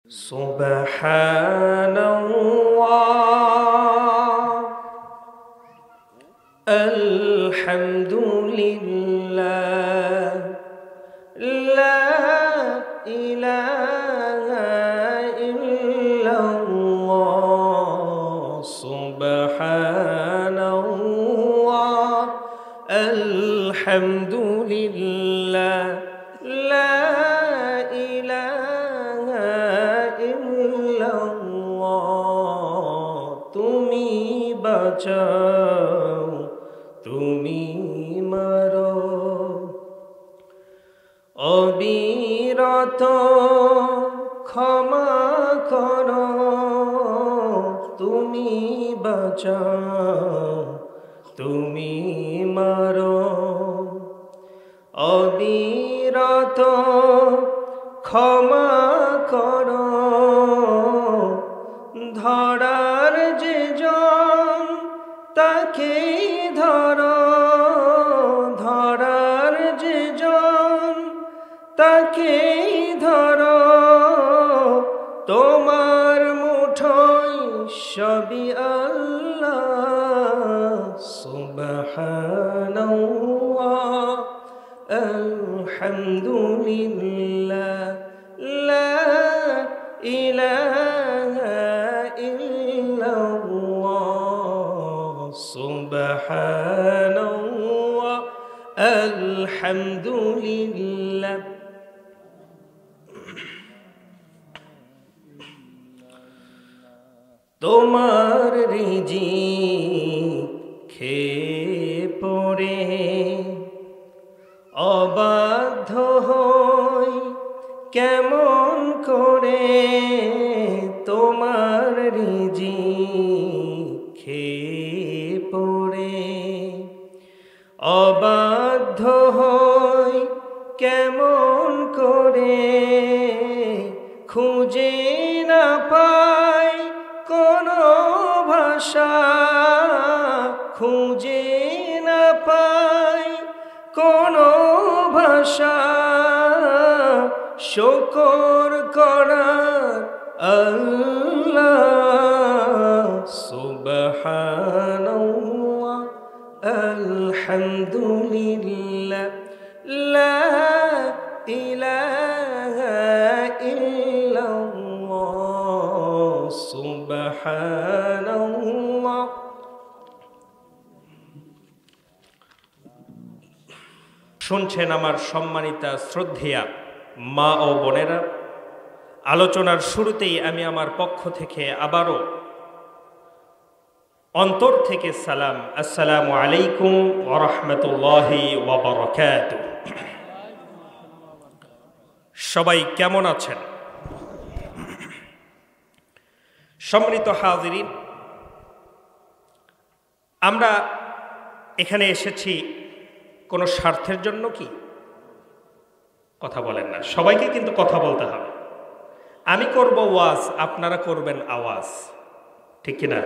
Subhanallah, alhamdulillah, la ilaha illallah. Subhanallah, alhamdulillah, la তুমি বাঁচাও, তুমি মারো, অবিরত ক্ষমা করো, তুমি বাঁচাও, তুমি মারো, অবিরত ক্ষমা করো। ধরার যে জন তাকেই ধরো, ধরার যে জন তাকেই ধরো, তোমার মুঠোয় সবই আল্লাহ। সুবহানাল্লাহ, আলহামদুলিল্লাহ, লা ইলাহা ইল্লাল্লাহ। সুবহানাল্লাহ, আলহামদুলিল্লাহ। তোমার রিজিক খেয়ে পড়ে অবাধ্য হই কেমন করে, তোমার রিজিক খেয়ে পড়ে অবাধ্য হই কেমন করে, খুঁজে না পাই কোনো ভাষা, খুঁজে না পাই কোনো ভাষা, শুকর করার আল্লাহ। সুবহানাল্লাহ, আলহামদুলিল্লাহ, লা ইলাহা ইল্লাল্লাহ। সুবহানাল্লাহ। শুনছেন আমার সম্মানিতা শ্রদ্ধেয়া মা ও বোনেরা, আলোচনার শুরুতেই আমি আমার পক্ষ থেকে আবারও অন্তর থেকে সালাম, আসসালামু আলাইকুম ওয়া রাহমাতুল্লাহি ওয়া বারাকাতুহু। সবাই কেমন আছেন? সম্মানিত হাজিরিন, আমরা এখানে এসেছি কোনো স্বার্থের জন্য কি? কথা বলেন না, সবাইকে কিন্তু কথা বলতে হবে। আমি করব ওয়াজ, আপনারা করবেন আওয়াজ, ঠিক কিনা?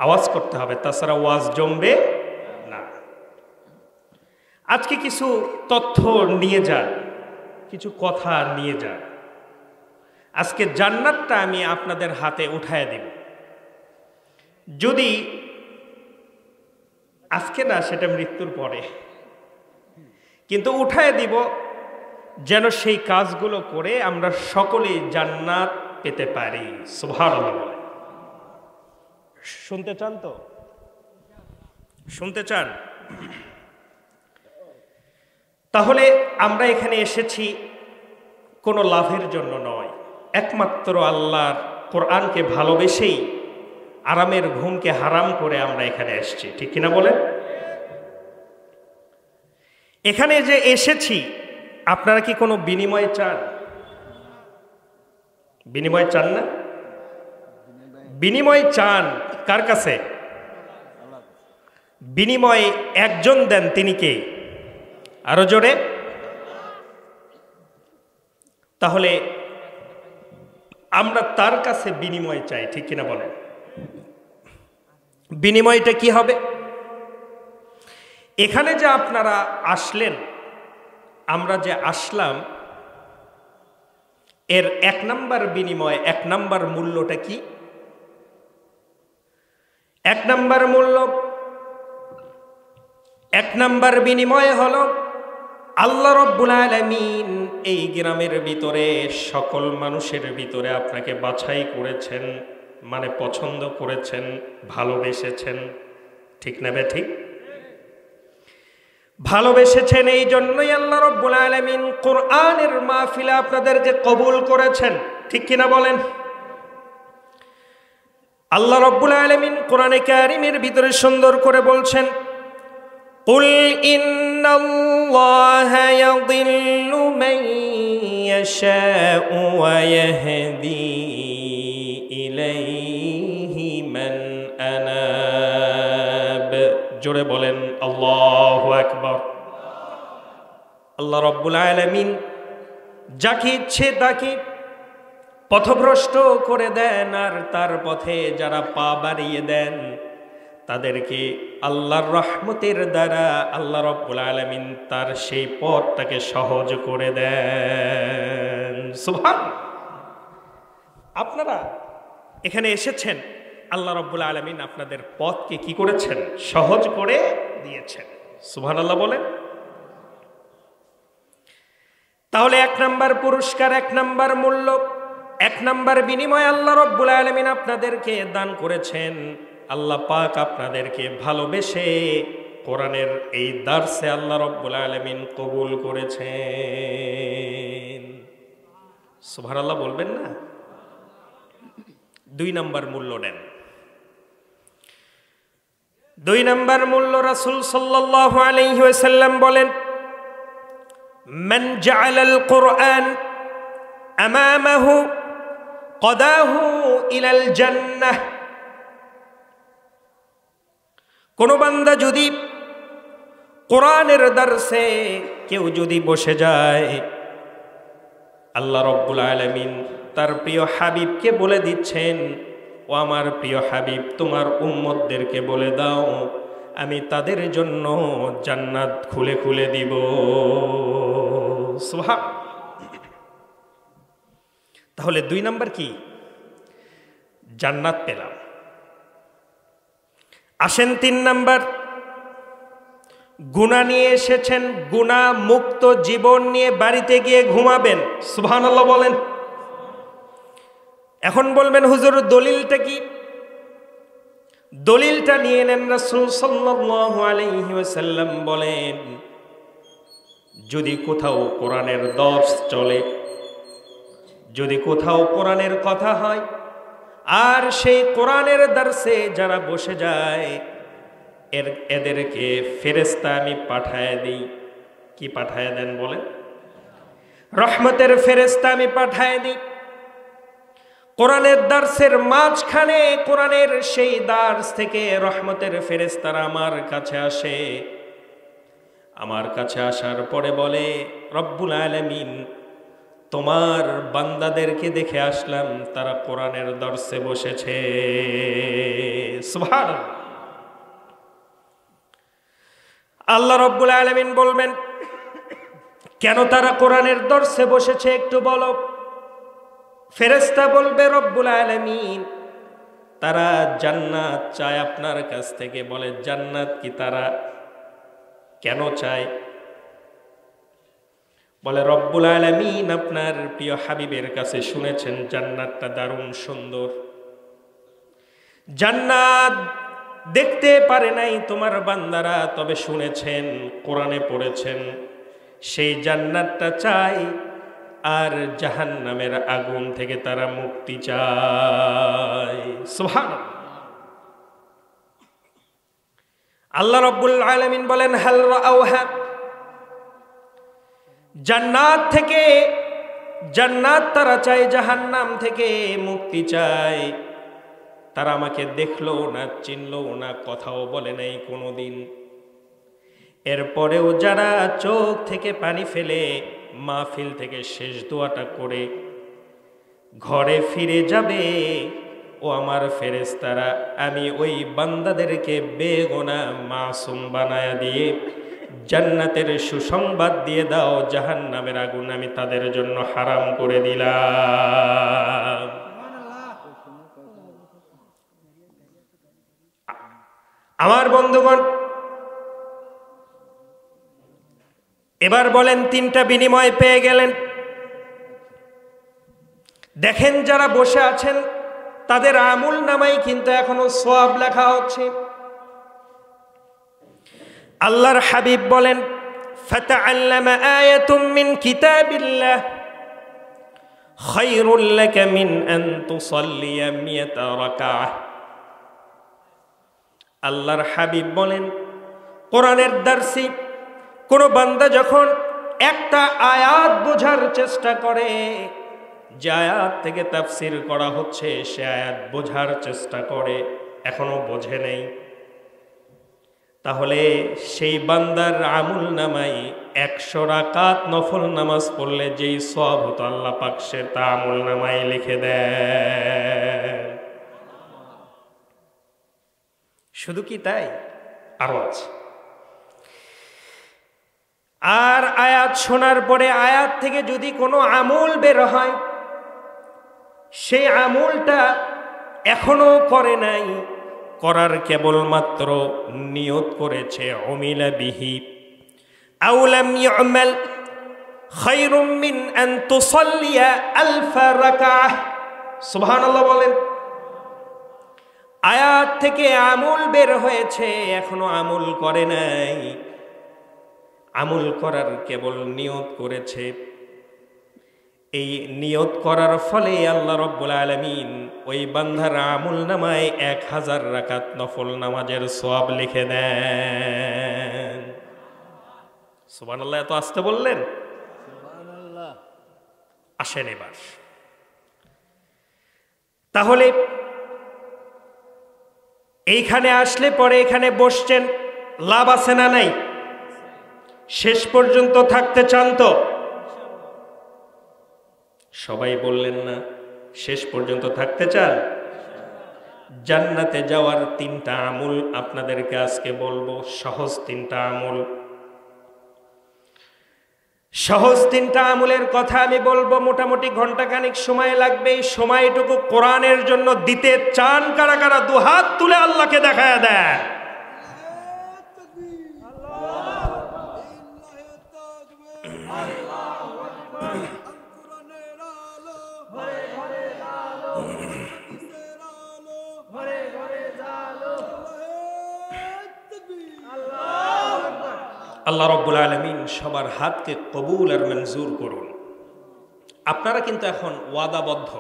আওয়াজ করতে হবে, তাছাড়া ওয়াজ জমবে না। আজকে কিছু তথ্য নিয়ে যান, কিছু কথা নিয়ে যান। আজকে জান্নাতটা আমি আপনাদের হাতে উঠায় দিব। যদি আজকে না, সেটা মৃত্যুর পরে, কিন্তু উঠায় দিব যেন সেই কাজগুলো করে আমরা সকলেই জান্নাত পেতে পারি। সুবহানাল্লাহ। শুনতে চান তো? শুনতে চান? তাহলে আমরা এখানে এসেছি কোনো লাভের জন্য নয়, একমাত্র আল্লাহর কোরআনকে ভালোবেসেই আরামের ঘুমকে হারাম করে আমরা এখানে এসেছি, ঠিক কিনা বলেন? এখানে যে এসেছি, আপনারা কি কোনো বিনিময় চান? বিনিময় চান না? বিনিময় চান কার কাছে? বিনিময় একজন দেন, তিনি কে? আরো জোরে। তাহলে আমরা তার কাছে বিনিময় চাই, ঠিক কিনা বলেন? বিনিময়টা কি হবে? এখানে যে আপনারা আসলেন, আমরা যে আসলাম, এর 1 নাম্বার বিনিময়, 1 নাম্বার মূল্যটা কি? 1 নাম্বার মূল্য, 1 নাম্বার বিনিময় হলো আল্লাহ রাব্বুল আলামিন এই গ্রামের ভিতরে সকল মানুষের ভিতরে আপনাকে বাছাই করেছেন, মানে পছন্দ করেছেন, ভালোবেসেছেন। ঠিক না বে ঠিক? ভালোবেসেছেন, এই জন্যই আল্লাহ রাব্বুল আলামিন কোরআনের মাহফিলে আপনাদেরকে কবুল করেছেন। ঠিক কিনা বলেন? আল্লাহ রাব্বুল আলামিন কোরআনে কারীমের ভিতরে সুন্দর করে বলছেন, কুল ইন্নাল্লাহা ইয়াযিল্লু মান ইয়াশাউ ওয়া ইয়াহদি ইলাইহি মান আনাব। জোরে বলেন আল্লাহু আকবার। আল্লাহ রাব্বুল আলামিন যাকে ইচ্ছে তাকে পথভ্রষ্ট করে দেন, আর তার পথে যারা পা বাড়িয়ে দেন তাদেরকে আল্লাহর রহমতের দ্বারা আল্লাহ রাব্বুল আলামিন তার সেই পথটাকে সহজ করে দেন। সুবহানাল্লাহ। আপনারা এখানে এসেছেন, আল্লাহ রাব্বুল আলামিন আপনাদের পথকে কি করেছেন? সহজ করে দিয়েছেন। সুবহানাল্লাহ বলেন। তাহলে 1 নাম্বার পুরস্কার, 1 নাম্বার মূল্য, 1 নাম্বার বিনিময় আল্লাহ রাব্বুল আলামিন আপনাদেরকে দান করেছেন। আল্লাহ পাক আপনাদেরকে ভালোবেসে কোরআনের এই দার্সে আল্লাহ রাব্বুল আলামিন কবুল করেছেন। সুবহানাল্লাহ বলবেন না? 2 নাম্বার মূল্য নেন। 2 নাম্বার মূল্য রাসূল সাল্লাল্লাহু আলাইহি ওয়াসাল্লাম বলেন, মান জাআলাল কুরআন আমামাহু কদাহু ইলাল জান্নাহ। কোন বান্দা যদি কোরআনের দার্সে কেউ যদি বসে যায়, আল্লাহ রাব্বুল আলামিন তার প্রিয় হাবিবকে বলে দিচ্ছেন, ও আমার প্রিয় হাবিব, তোমার উম্মতদেরকে বলে দাও আমি তাদের জন্য জান্নাত খুলে খুলে দিব। সুবহানাল্লাহ। তাহলে 2 নাম্বার কি? জান্নাত পেলাম। আসেন 3 নাম্বার, গুনাহ নিয়ে এসেছেন, গুনাহ মুক্ত জীবন নিয়ে বাড়িতে গিয়ে ঘুমাবেন। সুবহানাল্লাহ বলেন। এখন বলবেন হুজুর দলিলটা কি? দলিলটা নিয়ে নেন। রাসূল সাল্লাল্লাহু আলাইহি ওয়াসাল্লাম বলেন, যদি কোথাও কোরআনের দর্স চলে, যদি কোথাও কোরআনের কথা হয়, আর সেই কোরআনের দর্সে যারা বসে যায় এদেরকে ফেরেশতা আমি পাঠায় দিই। কি পাঠায় দেন বলেন? রহমতের ফেরেশতা আমি পাঠায় দিই। কোরআনের দার্সের মাঝখানে কোরআনের সেই দার্স থেকে রহমতের ফেরেশতারা আমার কাছে আসে। আমার কাছে আসার পরে বলে, রব্বুল আলামিন তোমার বান্দাদেরকে দেখে আসলাম তারা কোরআনের দর্সে বসেছে। সুবহানাল্লাহ। আল্লাহ রব্বুল আলামিন বলবেন, কেন তারা কোরআনের দর্সে বসেছে একটু বলো। ফেরেশতা বলবে, রব্বুল আলামিন তারা জান্নাত চায় আপনার কাছ থেকে। বলে, জান্নাত কি তারা কেন চায়? বলে, রব্বুল আলামিন আপনার প্রিয় হাবিবের কাছে শুনেছেন জান্নাতটা দারুণ সুন্দর। জান্নাত দেখতে পারে নাই তোমার বান্দারা, তবে শুনেছেন, কোরআনে পড়েছেন, সেই জান্নাতটা চাই। আর জাহান্নামের আগুন থেকে তারা মুক্তি চায়। সুবহানাল্লাহ। আল্লাহ রাব্বুল আলামিন বলেন, হাল রাআউহা, জান্নাত থেকে, জান্নাত তারা চায়, জাহান্নাম থেকে মুক্তি চায়। তারা আমাকে দেখলো না, চিনলো না, কথাও বলে নাই কোনোদিন। এরপরেও যারা চোখ থেকে পানি ফেলে মাহফিল থেকে শেষ দোয়াটা করে ঘরে ফিরে যাবে, ও আমার ফেরেশতারা আমি ওই বান্দাদেরকে বেগুনাহ মাসুম বানায়া দিয়ে জান্নাতের সুসংবাদ দিয়ে দাও, জাহান্নামের আগুন আমি তাদের জন্য হারাম করে দিলাম। আমার বন্ধুগণ, এবার বলেন তিনটা বিনিময় পেয়ে গেলেন। দেখেন যারা বসে আছেন তাদের আমল নামাই কিন্তু এখনো সওয়াব লেখা হচ্ছে। আল্লাহর হাবিব বলেন, ফাতাআল্লামা আয়াতুম মিন কিতাবিল্লাহ খায়রুল লাকা মিন আন তুসাল্লিয়া মিয়াতা রাকাআহ। আল্লাহর হাবিব বলেন, কোরআনের দার্সি কোন বান্দা যখন একটা আয়াত বোঝার চেষ্টা করে, যে আয়াত থেকে তাফসির করা হচ্ছে সে আয়াত বোঝার চেষ্টা করে, এখনো বোঝে নেই, তাহলে সেই বান্দার আমল নামাই 100 রাকাত নফল নামাজ পড়লে যেই সওয়াব হতো আল্লাহ পাক সে তা আমল নামাই লিখে দেন। শুধু কি তাই, আরো আছে। আর আয়াত শোনার পরে আয়াত থেকে যদি কোনো আমল বের হয়, সেই আমলটা এখনো করে নাই, করার কেবলমাত্র নিয়ত করেছে, উমিলা বিহি আও লাম ইউমাল খায়রুম মিন আন তুসাল্লিয়া আলফা রাকাআহ। সুবহানাল্লাহ বলেন। আয়াত থেকে আমল বের হয়েছে, এখনো আমল করে নাই, আমল করার কেবল নিয়ত করেছে। এই নিয়ত করার ফলে আল্লাহ রাব্বুল আলামিন ওই বান্দার আমল নামায় 1000 রাকাত নফল নামাজের সওয়াব লিখে দেন। সুবহানাল্লাহ। এত আস্তে বললেন? সুবহানাল্লাহ। আসেন এবার তাহলে এইখানে আসলে পরে এখানে বসছেন, লাভ আছে না নাই? শেষ পর্যন্ত থাকতে চান তো? সবাই বললেন না। শেষ পর্যন্ত থাকতে চান? জান্নাতে যাওয়ার 3টা আমল আপনাদেরকে আজকে বলবো, সহজ 3টা আমল। সহজ 3টা আমলের কথা আমি বলবো, মোটামুটি ঘন্টাখানিক সময় লাগবে। এই সময়টুকু কোরআনের জন্য দিতে চান কারা কারা? দুহাত তুলে আল্লাহকে দেখায় দেয়। আল্লাহ রাব্বুল আলামিন সবার হাতকে কবুল আর মঞ্জুর করুন। আপনারা কিন্তু এখন ওয়াদাবদ্ধ,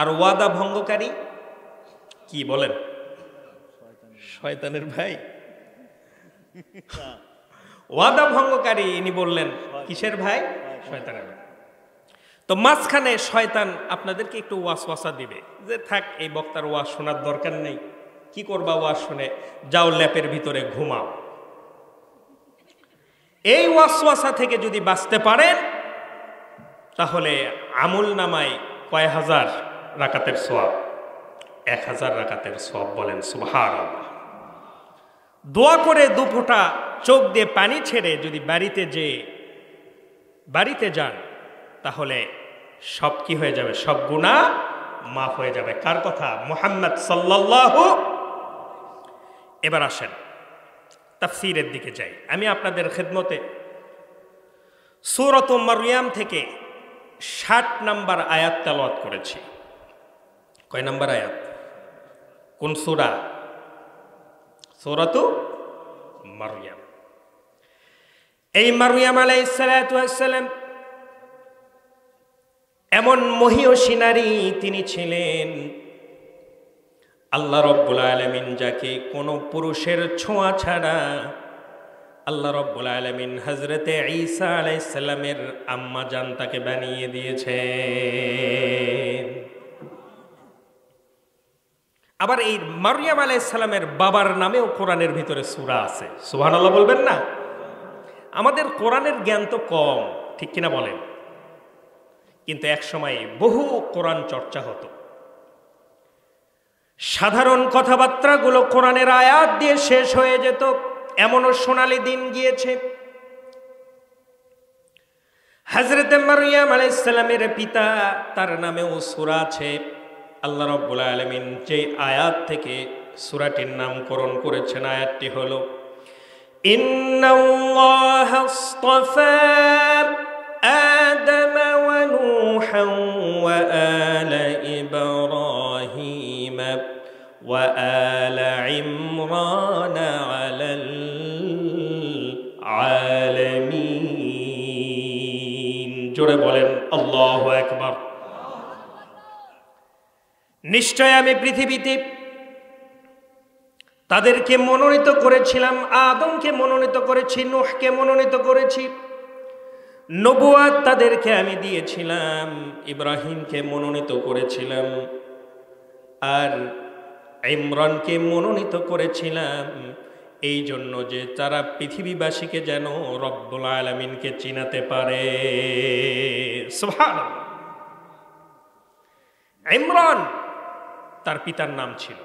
আর ওয়াদা ভঙ্গকারী কি বলেন? শয়তানের ভাই। ওয়াদা ভঙ্গকারী ইনি বললেন কিসের ভাই? শয়তানের ভাই। তো মাঝখানে শয়তান আপনাদেরকে একটু ওয়াসওয়াসা দিবে যে থাক, এই বক্তার ওয়াজ শোনার দরকার নেই, কি করবা ওয়াজ শুনে, যাও ল্যাপের ভিতরে ঘুমাও। এই ওয়াসওয়াসা থেকে যদি বাঁচতে পারেন তাহলে আমল নামায় কয় হাজার রাকাতের সওয়াব? 1000 রাকাতের সওয়াব। বলেন সুবহানাল্লাহ। দোয়া করে 2 ফোঁটা চোখ দিয়ে পানি ছেড়ে যদি বাড়িতে যান তাহলে সব কি হয়ে যাবে? সব গুনাহ মাফ হয়ে যাবে। কার কথা? মুহাম্মদ সাল্লাল্লাহু। এবার আসেন তাফসীরের দিকে যাই। আমি আপনাদের খেদমতে সূরাত মারইয়াম থেকে 60 নম্বর আয়াত তেলাওয়াত করেছি। কয় নম্বর আয়াত? কোন সূরা? সূরাত মারইয়াম। এই মারইয়াম আলাইহিস সালাতু ওয়াস সালাম এমন মহিয়সী নারী তিনি ছিলেন, আল্লাহ রাব্বুল আলামিন যাকে কোনো পুরুষের ছোঁয়া ছাড়া আল্লাহ রাব্বুল আলামিন হযরতে ঈসা আলাইহিস সালামের আম্মা জান তাকে বানিয়ে দিয়েছেন। আবার এই মারইয়াম আলাইহিস সালামের বাবার নামেও কোরআনের ভিতরে সূরা আছে। সুবহানাল্লাহ বলবেন না? আমাদের কোরআনের জ্ঞান তো কম, ঠিক কিনা বলেন? কিন্তু এক সময় বহু কোরআন চর্চা হতো। সাধারণ কথাবার্তাগুলো কোরআনের আয়াত দিয়ে শেষ হয়ে যেত। এমনও সোনালী দিন গিয়েছে, হযরত মারইয়াম আলাইহিস সালামের পিতা, তার নামেও সূরা আছে। আল্লাহ রাব্বুল আলামিন যে আয়াত থেকে সূরাটির নামকরণ করেছেন, আয়াতটি হলো ইন্নাল্লাহা আসতাফা আদম ওয়া নূহান ওয়া আলা ইব্রাহিম ওয়া আলা ইমরান আলাল আলামিন। জোরে বলেন আল্লাহু আকবার। নিশ্চয় আমি পৃথিবীতে তাদেরকে মনোনীত করেছিলাম, আদমকে মনোনীত করেছি, নূহকে মনোনীত করেছি, নবুয়াত তাদেরকে আমি দিয়েছিলাম, ইব্রাহিমকে মনোনীত করেছিলাম, আর ইমরানকে মনোনীত করেছিলাম, এই জন্য যে তারা পৃথিবীবাসীকে যেন রব্বুল আলামিনকে চিনাতে পারে। সুবহানাল্লাহ। ইমরান তার পিতার নাম ছিল।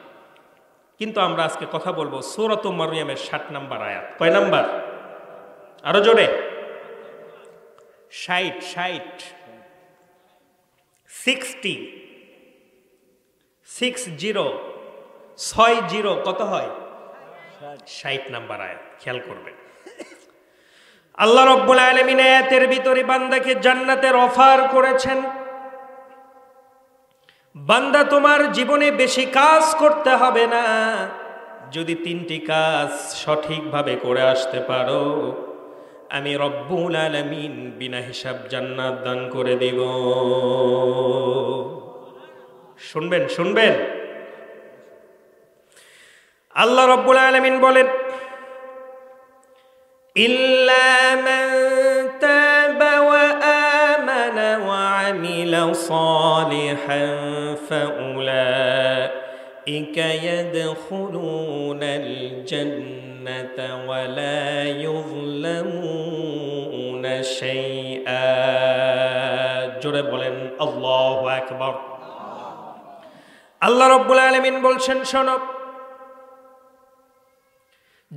কিন্তু আমরা আজকে কথা বলবো সূরাতুল মারইয়ামের 60 নম্বর আয়াত। কয় নাম্বার? আরো জোরে। 60 60 কত হয়? 60 নাম্বার আয়াত। খেয়াল করবেন, আল্লাহ রাব্বুল আলামিন আয়াতের ভিতরে বান্দাকে জান্নাতের অফার করেছেন। বান্দা, তোমার জীবনে বেশি কাজ করতে হবে না, যদি 3টি কাজ সঠিকভাবে করে আসতে পারো, আমি রব্বুল আলামিন বিনা হিসাব জান্নাত দান করে দিব। শুনবেন শুনবেন, আল্লাহ রব্বুল আলামিন বলেন ইল্লা মান তাবা ওয়া আমানা ওয়া আমিলা সালিহান ফাউলাইকা ইয়াদখুলুনাল জান্নাতা ওয়া লা ইউযলামুনা শাইআ। জোরে বলেন আল্লাহু আকবার। আল্লাহ রব্বুল আলামিন বলছেন, শোনো,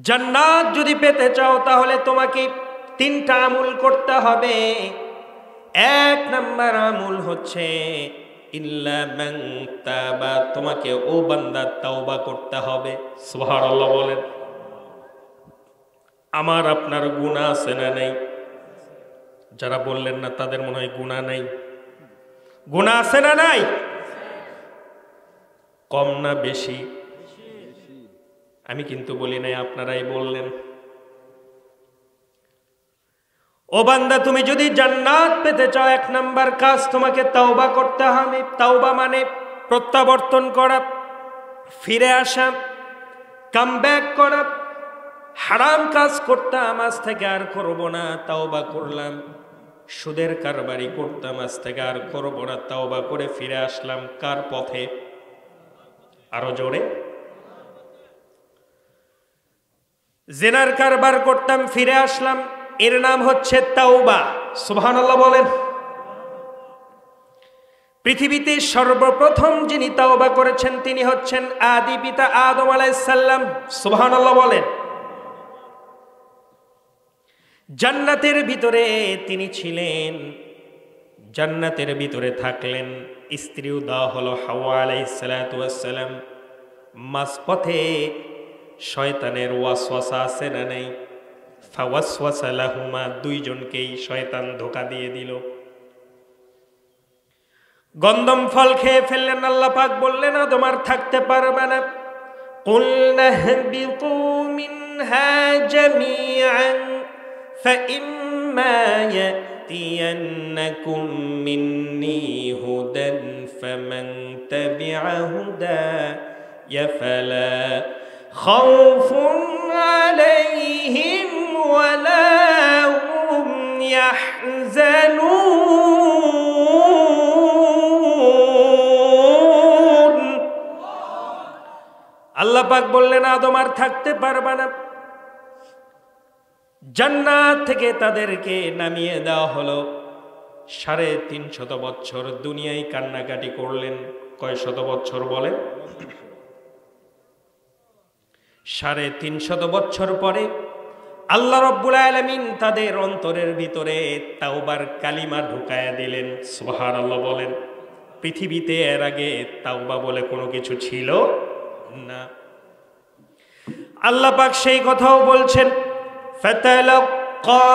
জান্নাত যদি পেতে চাও তাহলে তোমাকে 3টা আমল করতে হবে। 1 নাম্বার আমল হচ্ছে ইল্লা মান তাবা, তোমাকে ও বান্দা তাওবা করতে হবে। সুবহানাল্লাহ বলেন। আমার আপনার গুনাহ আছে না নাই? যারা বললেন না তাদের মনে হয় গুনাহ নাই। গুনাহ আছে না নাই? কম না বেশি? আমি কিন্তু বলি নাই, আপনারাই বললেন। ও বান্দা, তুমি যদি জান্নাত পেতে চাও 1 নাম্বার কাজ তোমাকে তাওবা করতে হবে। তাওবা মানে প্রত্যাবর্তন করা, ফিরে আসা, কাম ব্যাক করা। হারাম কাজ করতাম, আজ থেকে আর করব না, তাওবা করলাম। সুদের কারবারি করতাম, আজ থেকে আর করব না, তাওবা করে ফিরে আসলাম। কার পথে? আরো জোরে। জিনার কারবার করতাম, ফিরে আসলাম, এর নাম হচ্ছে তাওবা। সুবহানাল্লাহ বলেন। পৃথিবীতে সর্বপ্রথম যিনি তাওবা করেছেন তিনি হচ্ছেন আদি পিতা আদম আলাইহিস সালাম। সুবহানাল্লাহ বলেন। জান্নাতের ভিতরে তিনি ছিলেন, জান্নাতের ভিতরে থাকলেন, স্ত্রীও দেওয়া হলো হাওয়া আলাইহিস সালাতু ওয়াস সালাম। মাঝপথে শয়তানের ওয়াসওয়াসা আছে না নাই? ফাওয়াসওয়াসা লাহুমা, দুইজনকেই শয়তান ধোঁকা দিয়ে দিল। গন্ধম ফল খেয়ে ফেললেন। আল্লাহ পাক বললেন, আদম আর থাকতে পারবে না। কুলনা হাবিতু মিনহা জামিআন ফাইম্মা ইয়াতিয়ান্নাকুম মিন্নী হুদান ফামান তাবিআ হুদায়া ফালা খাউফুন আলাইহিম ওয়ালা হুম ইয়াহজানুন। আল্লাহ পাক বললেন, আদম আর থাকতে পারবে না। জান্নাত থেকে তাদেরকে নামিয়ে দেওয়া হলো। 350 বছর দুনিয়ায় কান্নাকাটি করলেন। কয় শত বছর বলেন? 350 বছর পরে আল্লাহ রাব্বুল আলামিন তাদের অন্তরের ভিতরে তাওবার কালিমা ঢুকায়া দিলেন। সুবহানাল্লাহ বলেন। পৃথিবীতে এর আগে তাওবা বলে কোনো কিছু ছিল না। আল্লাহ পাক সেই কথাও বলছেন, ফাতালাক্কা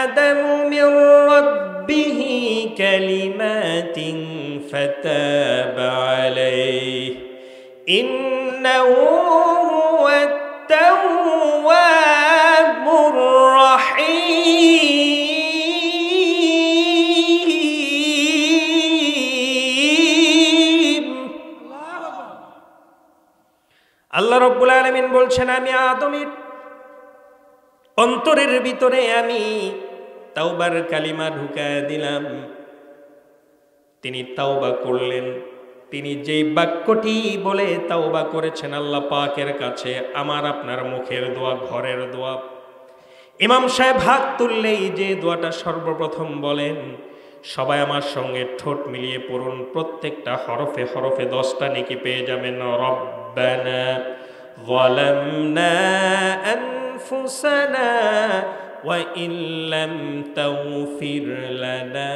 আদামু মির রাব্বিহি কালিমাতিন ফাতাবা আলাইহি ইন্নাহু হুয়াত তাওয়াবুর রাহিম। আল্লাহ রাব্বুল আলামিন বলছেন, আমি আদমের অন্তরের ভিতরে আমি তাওবার কালিমা ঢুকায় দিলাম। তিনি তাওবা করলেন। তিনি যেই বাক্যটি বলে তাওবা করেছেন আল্লাহ পাকের কাছে, আমার আপনার মুখের দোয়া, ঘরের দোয়া। ইমাম সাহেব হাত তুললেই যে দোয়াটা সর্বপ্রথম বলেন, সবাই আমার সঙ্গে ঠোঁট মিলিয়ে পড়ুন, প্রত্যেকটা হরফে হরফে 10টা নেকি পেয়ে যাবেন। রব্বানা যালামনা আনফুসানা ওয়া ইল্লাম তাগফির লানা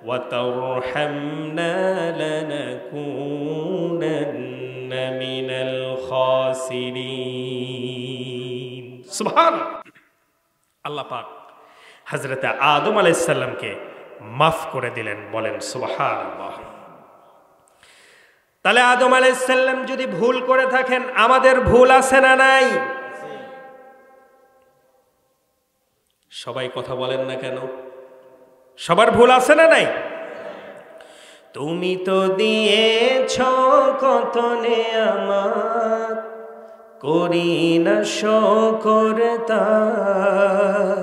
ওয়া তারহামনা লানাকুনান্না মিনাল খাসিরিন। সুবহানাল্লাহ। আল্লাহ পাক হযরত আদম আলাইহিস সালামকে মাফ করে দিলেন। বলেন সুবহানাল্লাহ। তাহলে আদম আলাইহিস সালাম যদি ভুল করে থাকেন, আমাদের ভুল আছে না নাই? সবাই কথা বলেন না কেন? সবার ভুল আছে না নাই? তুমি তো দিয়েছ কত নেয়ামত, করি না শুকর তার।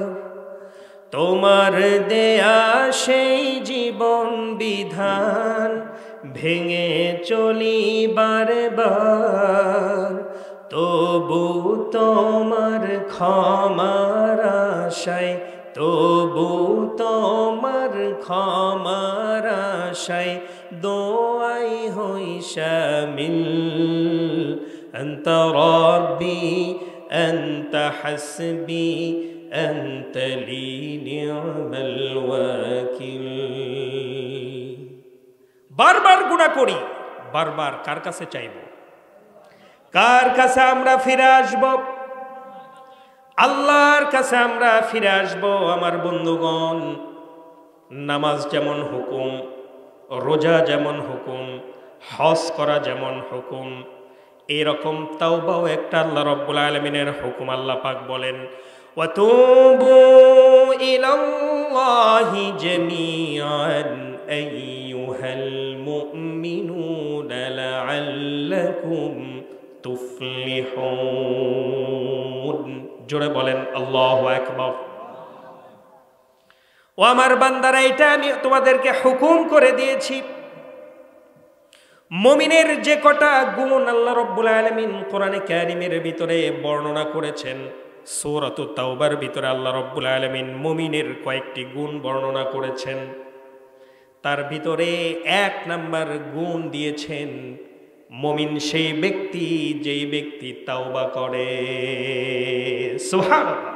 তোমার দেয়া সেই জীবন বিধান ভেঙে চলি বারবার, তবু তোমার ক্ষমার আশায়, তবু তোমার ক্ষমার আশায় দোয়াই হই শামিল। أنت ربي أنت حسبي أنت لي نعم الوكيل। বারবার গুনাহ করি, বারবার কার কাছে চাইব? কার কাছে আমরা ফিরে আসব? আল্লাহর কাছে আমরা ফিরে আসব। আমার বন্ধুগণ, নামাজ যেমন হুকুম, রোজা যেমন হুকুম, হজ করা যেমন হুকুম, এরকম তাওবাও একটা আল্লাহ রাব্বুল আলামিনের হুকুম। আল্লাহ পাক বলেন, ওয়াতুবু ইলাল্লাহি জামিআন আইয়ুহাল মুমিনুনা লাআল্লাকুম তুফলিহুন। জোরে বলেন আল্লাহু আকবার। ও আমার বান্দারা, এটা আমি তোমাদেরকে হুকুম করে দিয়েছি। মুমিনের যে কটা গুণ আল্লাহ রাব্বুল আলামিন কোরআনে কারীমের ভিতরে বর্ণনা করেছেন, সূরাতুত তাওবার ভিতরে আল্লাহ রাব্বুল আলামিন মুমিনের কয়েকটি গুণ বর্ণনা করেছেন। তার ভিতরে 1 নাম্বার গুণ দিয়েছেন, মুমিন সেই ব্যক্তি যেই ব্যক্তি তাওবা করে। সুবহানাল্লাহ।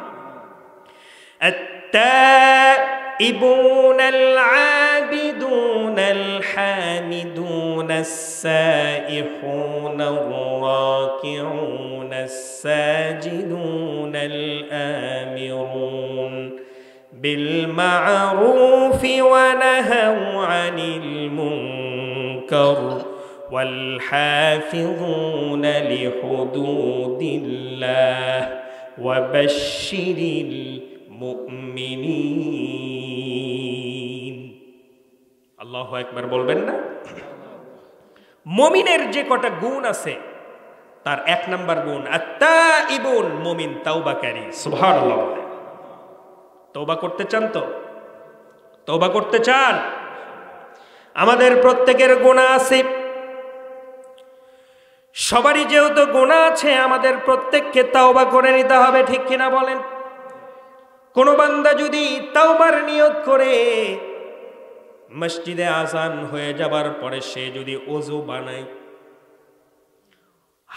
التائبون العابدون الحامدون السائحون الراكعون الساجدون الآمرون بالمعروف ونهوا عن المنكر والحافظون لحدود الله وبشر المؤمنين। আল্লাহু আকবার বলবেন না? মুমিনের যে কটা গুণ আছে তার 1 নাম্বার গুণ আত-তাইবুন, মুমিন তাওবাকারী। সুবহানাল্লাহ। তওবা করতে চান তো? তওবা করতে চান? আমাদের প্রত্যেকের গুনাহ আছে। সবারই যেহেতু গুনাহ আছে, আমাদের প্রত্যেককে তাওবা করে নিতে হবে, ঠিক কিনা বলেন? কোন বান্দা যদি তাওবার নিয়ত করে মসজিদে আযান হয়ে যাবার পরে সে যদি ওযু বানায়,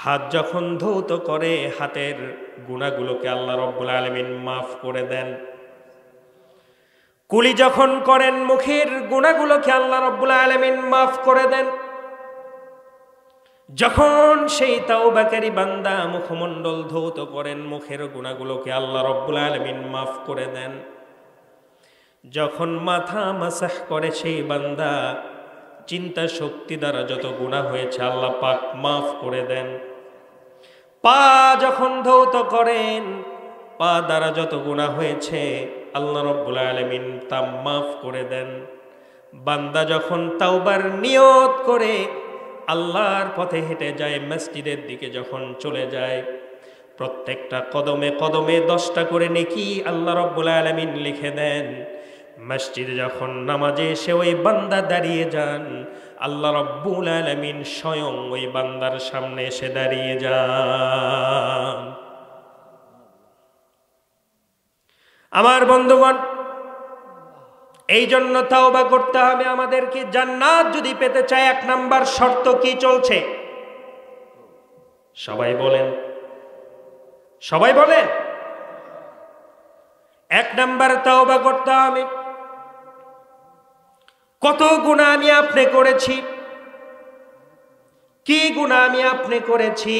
হাত যখন ধৌত করে হাতের গুনাহগুলোকে আল্লাহ রাব্বুল আলামিন মাফ করে দেন। কুলি যখন করেন মুখের গুনাহগুলোকে আল্লাহ রাব্বুল আলামিন মাফ করে দেন। যখন সেই তাওবাকারী বান্দা মুখমণ্ডল ধৌত করেন মুখের গুনাহগুলোকে আল্লাহ রাব্বুল আলামিন মাফ করে দেন। যখন মাথা মাসাহ করে সেই বান্দা চিন্তা শক্তি দ্বারা যত গুনাহ হয়েছে আল্লাহ পাক মাফ করে দেন। পা যখন ধৌত করেন পা দ্বারা যত গুনাহ হয়েছে আল্লাহ রাব্বুল আলামিন তা মাফ করে দেন। বান্দা যখন তাওবার নিয়ত করে আল্লাহর পথে হেঁটে যায়, মসজিদের দিকে যখন চলে যায়, প্রত্যেকটা কদমে কদমে 10টা করে নেকি আল্লাহ রাব্বুল আলামিন লিখে দেন। মসজিদে যখন নামাজে এসে ওই বান্দা দাঁড়িয়ে যান, আল্লাহ রাব্বুল আলামিন স্বয়ং ওই বান্দার সামনে এসে দাঁড়িয়ে যান। আমার বন্ধুগণ, এই জন্য তাওবা করতে হবে আমাদেরকে। জান্নাত যদি পেতে চায় 1 নাম্বার শর্ত কি চলছে? সবাই বলেন, সবাই বলেন। 1 নাম্বার তাওবা করতে হবে। কত গুনাহ আমি আপনি করেছি, কি গুনাহ আমি আপনি করেছি।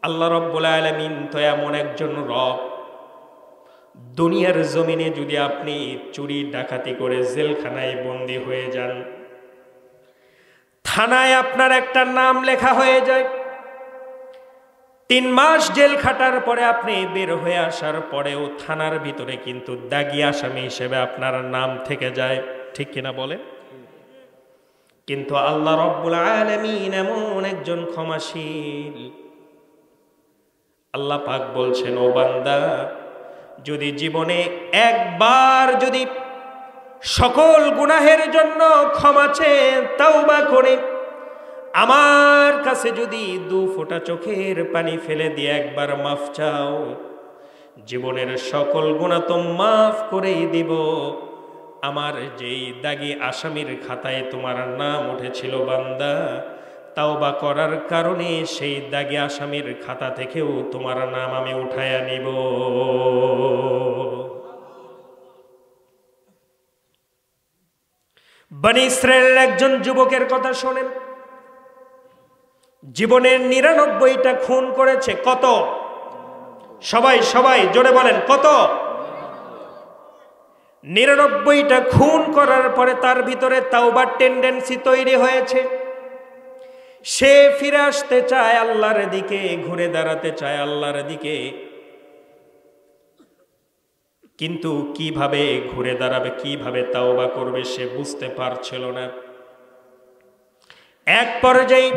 আল্লাহ রাব্বুল আলামিন তো এমন একজন রব, দুনিয়ার জমিনে যদি আপনি চুরি ডাকাতি করে জেলখানায় বন্দী হয়ে যান, থানায় আপনার একটা নাম লেখা হয়ে যায়, 3 মাস জেল খাটার পরে আপনি বের হয়ে আসার পরেও থানার ভিতরে কিন্তু দাগী আসামি হিসেবে আপনার নাম থেকে যায়, ঠিক কিনা বলে? কিন্তু আল্লাহ রাব্বুল আলামিন এমন একজন ক্ষমাশীল। আল্লাহ পাক বলছেন, ও বান্দা, যদি জীবনে একবার যদি সকল গুনাহের জন্য ক্ষমা চেয়ে তাওবা করে আমার কাছে যদি 2 ফোঁটা চোখের পানি ফেলে দিয়ে একবার মাফ চাও, জীবনের সকল গুনাহ তো মাফ করেই দিব। আমার যেই দাগী আসামির খাতায় তোমার নাম উঠেছিল বান্দা, তাওবা করার কারণে সেই দাগী আসামির খাতা থেকেও তোমার নাম আমি উঠায়া নিব। বনী ইসরাইলের একজন যুবকের কথা শোনেন। জীবনের 99টা খুন করেছে। কত? সবাই সবাই জোরে বলেন, কত? 99টা খুন করার পরে তার ভিতরে তাওবার টেন্ডেন্সি তৈরি হয়েছে। সে ফিরে আসতে চায় আল্লাহর দিকে, ঘুরে দাঁড়াতে চায় আল্লাহর দিকে, কিন্তু কিভাবে ঘুরে দাঁড়াবে, কিভাবে তাওবা করবে সে বুঝতে পারছিল না। এক পর্যায়ে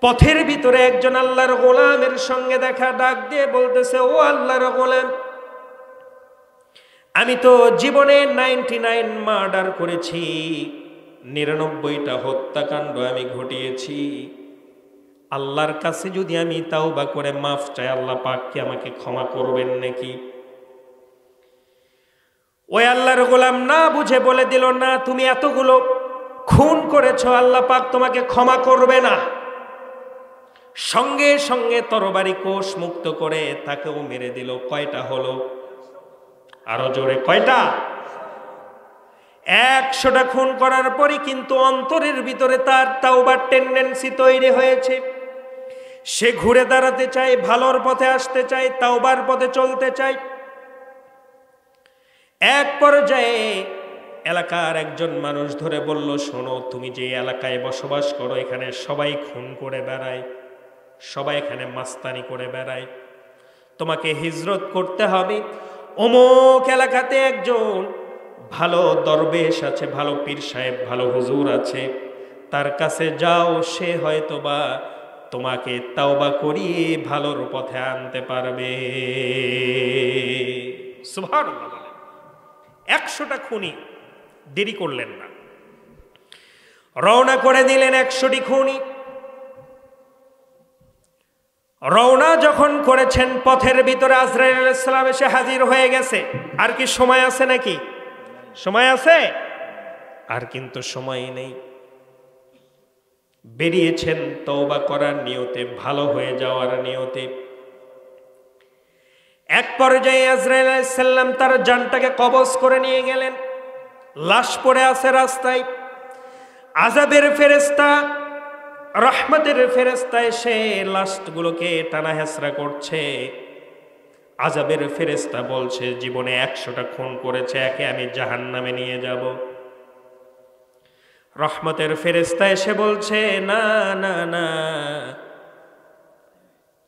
পথের ভিতরে একজন আল্লাহর গোলামের সঙ্গে দেখা, ডাক দিয়ে বলতেছে, ও আল্লাহর গোলাম, আমি তো জীবনে 99 মার্ডার করেছি, 99টা হত্যাকাণ্ড আমি ঘটিয়েছি। আল্লাহর কাছে যদি আমি তাওবা করে মাফ চাই, আল্লাহ পাক কি আমাকে ক্ষমা করবেন নাকি? ওই আল্লাহর গোলাম না বুঝে বলে দিল, না, তুমি এতগুলো খুন করেছো, আল্লাহ পাক তোমাকে ক্ষমা করবে না। সঙ্গে সঙ্গে তরবারি কোষ মুক্ত করে তাকেও মেরে দিল। কয়টা হলো? আরো জোরে, কয়টা? 100টা খুন করার পরই কিন্তু অন্তরের ভিতরে তার তাওবার টেন্ডেন্সি তৈরি হয়েছে। সে ঘুরে দাঁড়াতে চায়, ভালোর পথে আসতে চায়, তাওবার পথে চলতে চায়। এক পর্যায়ে এলাকার একজন মানুষ ধরে বলল, শোনো, তুমি যে এলাকায় বসবাস করো এখানে সবাই খুন করে বেড়ায়, সবাই এখানে মাস্তানি করে বেড়ায়, তোমাকে হিজরত করতে হবে। অমুক এলাকাতে একজন ভালো দরবেশ আছে, ভালো পীর সাহেব, ভালো হুজুর আছে, তার কাছে যাও, সে হয়তোবা তোমাকে তাওবা করিয়ে ভালোর পথে আনতে পারবে। সুবহানাল্লাহ। 100টা খুনি দেরি করলেন না, রওনা করে দিলেন 100টি খুনি। রওনা যখন করেছেন, পথের ভিতরে আজরাইল আলাইহিস সালাম এসে হাজির হয়ে গেছে। আর কি সময় আছে নাকি? সময় আছে? আর কিন্তু সময় নেই। বেরিয়েছেন তওবা করার নিয়তে, ভালো হয়ে যাওয়ার নিয়তে। এক পর্যায়ে আজরাইল আলাইহিস সালাম তার জানটাকে কবজ করে নিয়ে গেলেন। লাশ পড়ে আছে রাস্তায়। আযাবের ফেরেশতা, রহমতের ফেরেশতা এসে লাশগুলোকে টানা হেঁচড়া করছে। আযাবের ফেরেশতা বলছে, জীবনে 100টা খুন করেছে, একে আমি জাহান্নামে নিয়ে যাব। রহমতের ফেরেশতা এসে বলছে, না না না,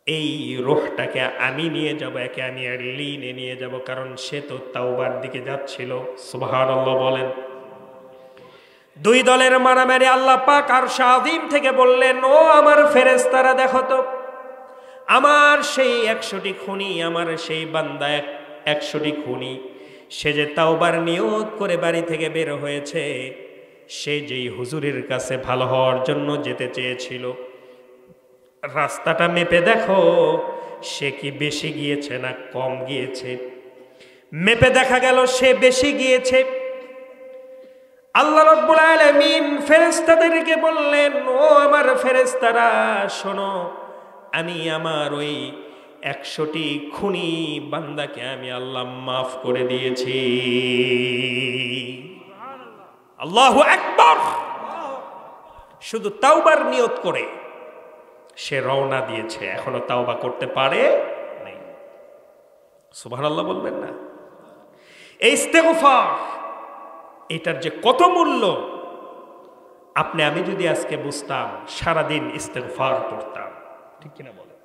এই রূহটাকে আমি নিয়ে যাব, একে আমি লিনে নিয়ে যাব, কারণ সে তো তাওবার দিকে যাচ্ছিল। সুবহানাল্লাহ বলেন। দুই দলের মারামারি। আল্লাহ পাক আরশ আযীম থেকে বললেন, ও আমার ফেরেশতারা, দেখো তো আমার সেই 100টি খুনি, আমার সেই বান্দা 100টি খুনি, সে যে তাওবার নিয়ত করে বাড়ি থেকে বের হয়েছে, সে যেই হুজুরের কাছে ভালো হওয়ার জন্য যেতে চেয়েছিল, রাস্তাটা মেপে দেখো সে কি বেশি গিয়েছে না কম গিয়েছে। মেপে দেখা গেল সে বেশি গিয়েছে। আল্লাহ রাব্বুল আলামিন ফেরেশতাদেরকে বললেন, ও আমার ফেরেশতারা শোনো, আমি আমার ওই 100টি খুনি বান্দাকে আমি আল্লাহ মাফ করে দিয়েছি। আল্লাহু আকবার। শুধু তাওবার নিয়ত করে সে রওনা দিয়েছে, এখনো তাওবা করতে পারে নাই। সুবহানাল্লাহ বলবেন না? এই ইস্তেগফার, এটার যে কত মূল্য আপনি আমি যদি আজকে বুঝতাম, সারাদিন ইস্তেগফার করতাম। ঠিক কিনা বলেন?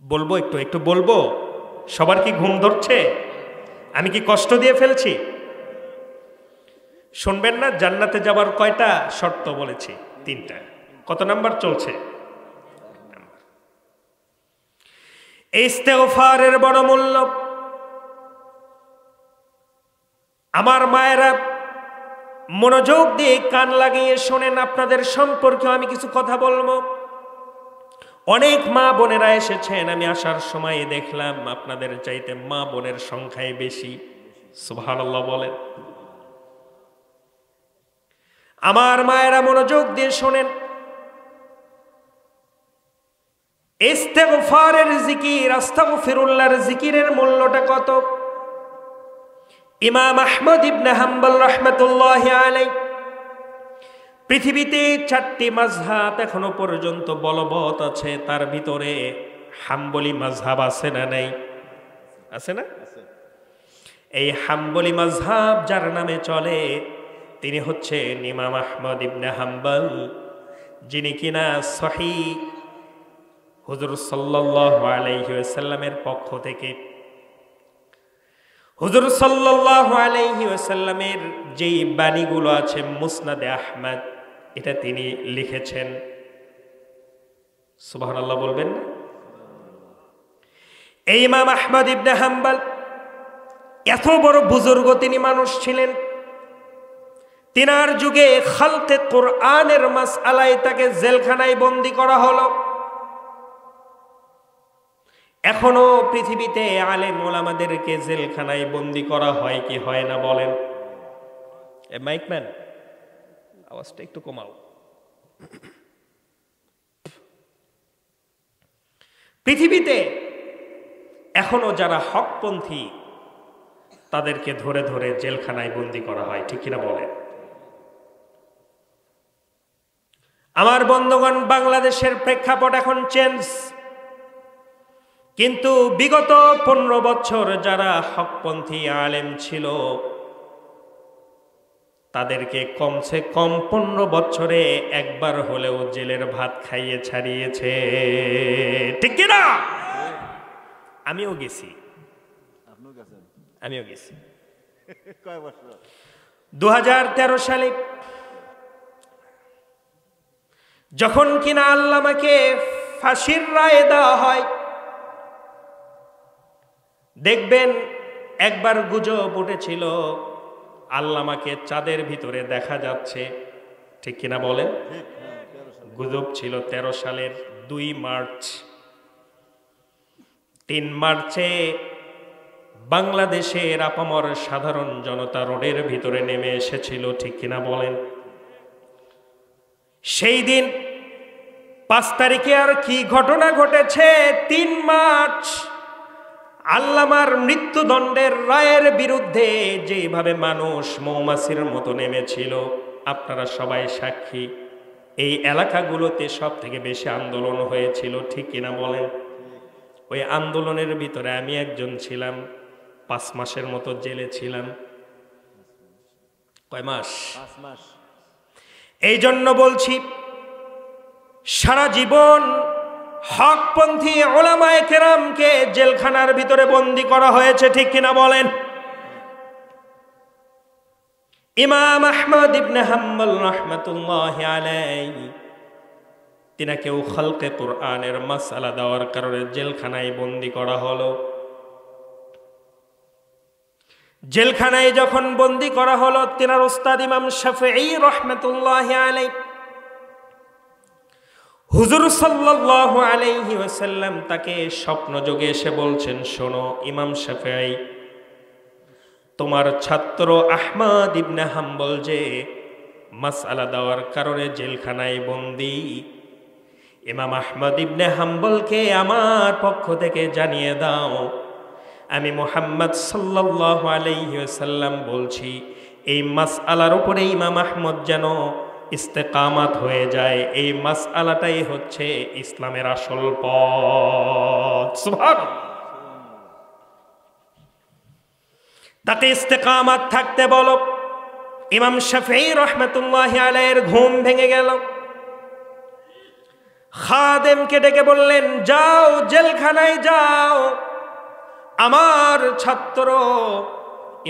বলবো একটু একটু বলবো? সবার কি ঘুম ধরছে? আমি কি কষ্ট দিয়ে ফেলছি? শুনবেন না? জান্নাতে যাবার কয়টা শর্ত বলেছি? 3টা। কত নাম্বার চলছে? ইস্তেগফারের বড় মূল্য। আমার মায়েরা মনোযোগ দিয়ে কান লাগিয়ে শোনেন, আপনাদের সম্পর্কে আমি কিছু কথা বলবো। অনেক মা বোনেরা এসেছেন, আমি আসার সময় দেখলাম আপনাদের চাইতে মা বোনের সংখ্যাই বেশি। সুবহানাল্লাহ বলেন। আমার মায়েরা মনোযোগ দিয়ে শোনেন, ইস্তেগফারের জিকির, আস্তাগফিরুল্লাহর জিকিরের মূল্যটা কত? ইমাম আহমদ ইবনে হাম্বল রাহমাতুল্লাহি আলাইহি, পৃথিবীতে 4টি মাযহাব এখনো পর্যন্ত বলবৎ আছে, তার ভিতরে হাম্বলি মাযহাব আছে না নাই? আছে না? এই হাম্বলি মাযহাব যার নামে চলে তিনি হচ্ছেন ইমাম আহমদ ইবনে হাম্বল, যিনি কিনা সহিহ হুজুর সাল্লাল্লাহু আলাইহি ওয়াসাল্লামের পক্ষ থেকে হুজুর সাল্লাল্লাহু আলাইহি ওয়াসাল্লামের যেই বাণীগুলো আছে মুসনাদে আহমদ, এটা তিনি লিখেছেন। সুবহানাল্লাহ বলবেন না? এই ইমাম আহমদ ইবনে হাম্বল এত বড় বুজুর্গ তিনি মানুষ ছিলেন। তিনার যুগে খালকে কোরআনের মাসআলায় তাকে জেলখানায় বন্দী করা হলো। এখনো পৃথিবীতে আলেম ওলামাদেরকে জেলখানায় বন্দী করা হয় কি হয় না বলেন? এ মাইকম্যান, আওয়াজটা একটু কমাও। পৃথিবীতে এখনো যারা হকপন্থী তাদেরকে ধরে ধরে জেলখানায় বন্দী করা হয়, ঠিক কিনা বলেন? আমার বন্ধুগণ, বাংলাদেশের প্রেক্ষাপট এখন চেঞ্জ, কিন্তু বিগত 15 বছর যারা হকপন্থী আলেম ছিল তাদেরকে কমসে কম 15 বছরে একবার হলেও জেলের ভাত খাইয়ে ছাড়িয়েছে, ঠিক কিনা? আমিও গেছি। 2013 সালে যখন কিনা আল্লামাকে ফাঁসির রায় দেওয়া হয়, দেখবেন একবার গুজব উঠেছিল আল্লামাকে চাঁদের ভিতরে দেখা যাচ্ছে, ঠিক কিনা বলেন? গুজব ছিল 13 সালের 2 মার্চ। 3 মার্চে বাংলাদেশের আপামর সাধারণ জনতা রোডের ভিতরে নেমে এসেছিল, ঠিক কিনা বলেন? সেই দিন 5 তারিখে আর কি ঘটনা ঘটেছে? 3 মার্চ আল্লামার মৃত্যুদণ্ডের রায়ের বিরুদ্ধে যেভাবে মানুষ মৌমাছির মতো নেমেছিল, আপনারা সবাই সাক্ষী। এই এলাকাগুলোতে সব থেকে বেশি আন্দোলন হয়েছিল, ঠিক কিনা বলেন? ওই আন্দোলনের ভিতরে আমি একজন ছিলাম। 5 মাসের মতো জেলে ছিলাম। কয় মাস? 5 মাস। এই জন্য বলছি, সারা জীবন হকপন্থী উলামায়ে কেরামকে জেলখানার ভিতরে বন্দী করা হয়েছে, ঠিক কিনা বলেন? ইমাম আহমদ ইবনে হাম্বল রাহমাতুল্লাহি আলাইহি, তিনাকেও খালকে কুরআনের মাসআলা দেওয়ার কারণে জেলখানায় বন্দী করা হলো। জেলখানায় যখন বন্দী করা হলো, তিনার উস্তাদ ইমাম শাফিঈ রাহমাতুল্লাহি আলাইহি, হুজুর সাল্লাল্লাহু আলাইহি ওয়াসাল্লাম তাকে স্বপ্নযোগে এসে বলছেন, শোনো ইমাম শাফিঈ, তোমার ছাত্র আহমদ ইবনে হাম্বল যে মাসআলা দেওয়ার কারণে জেলখানায় বন্দী, ইমাম আহমদ ইবনে হাম্বলকে আমার পক্ষ থেকে জানিয়ে দাও, আমি মুহাম্মদ সাল্লাল্লাহু আলাইহি ওয়াসাল্লাম বলছি, এই মাসআলার উপরে ইমাম আহমদ যেন ইস্তেকামাত হয়ে যায়। এই মাসআলাটাই হচ্ছে ইসলামের আসল পথ। সুবহানাল্লাহ। তাকে ইস্তেকামাত থাকতে বলো। ইমাম শাফিঈ রাহমাতুল্লাহি আলাইহির ঘুম ভেঙে গেল। খাদেমকে ডেকে বললেন, যাও জেলখানায় যাও, আমার ছাত্র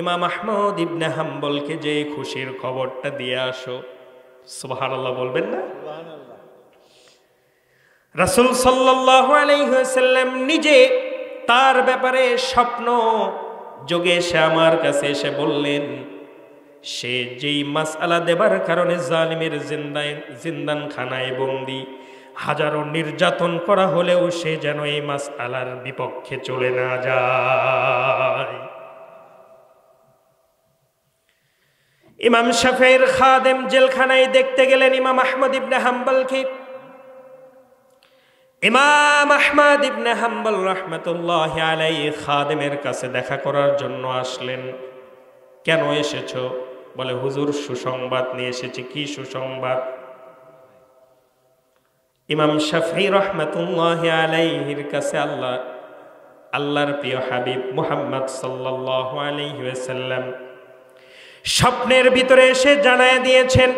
ইমাম আহমদ ইবনে হাম্বলকে যে খুশির খবরটা দিয়ে আসো। সুবহানাল্লাহ বলবেন না? রাসূল সাল্লাল্লাহু আলাইহি ওয়াসাল্লাম নিজে তার ব্যাপারে স্বপ্ন যোগে এসে আমার কাছে এসে বললেন, সে যেই মাসআলা দেবার কারণে জালিমের জিন্দানখানায় বন্দী, হাজারো নির্যাতন করা হলেও সে যেন এই মাসআলার বিপক্ষে চলে না যায়। ইমাম শাফিঈর খাদেম জেলখানায় দেখতে গেলেন ইমাম আহমদ ইবনে হাম্বলকে। ইমাম আহমদ ইবনে হাম্বল রাহমাতুল্লাহি আলাইহি খাদেমের কাছে দেখা করার জন্য আসলেন। কেন এসেছো? বলে, হুজুর সুসংবাদ নিয়ে এসেছি। কি সুসংবাদ? ইমাম শাফিঈ রাহমাতুল্লাহি আলাইহির কাছে আল্লাহর প্রিয় হাবিব মুহাম্মদ সাল্লাল্লাহু আলাইহি ওয়াসাল্লাম স্বপ্নের ভিতরে এসে জানায় দিয়েছেন,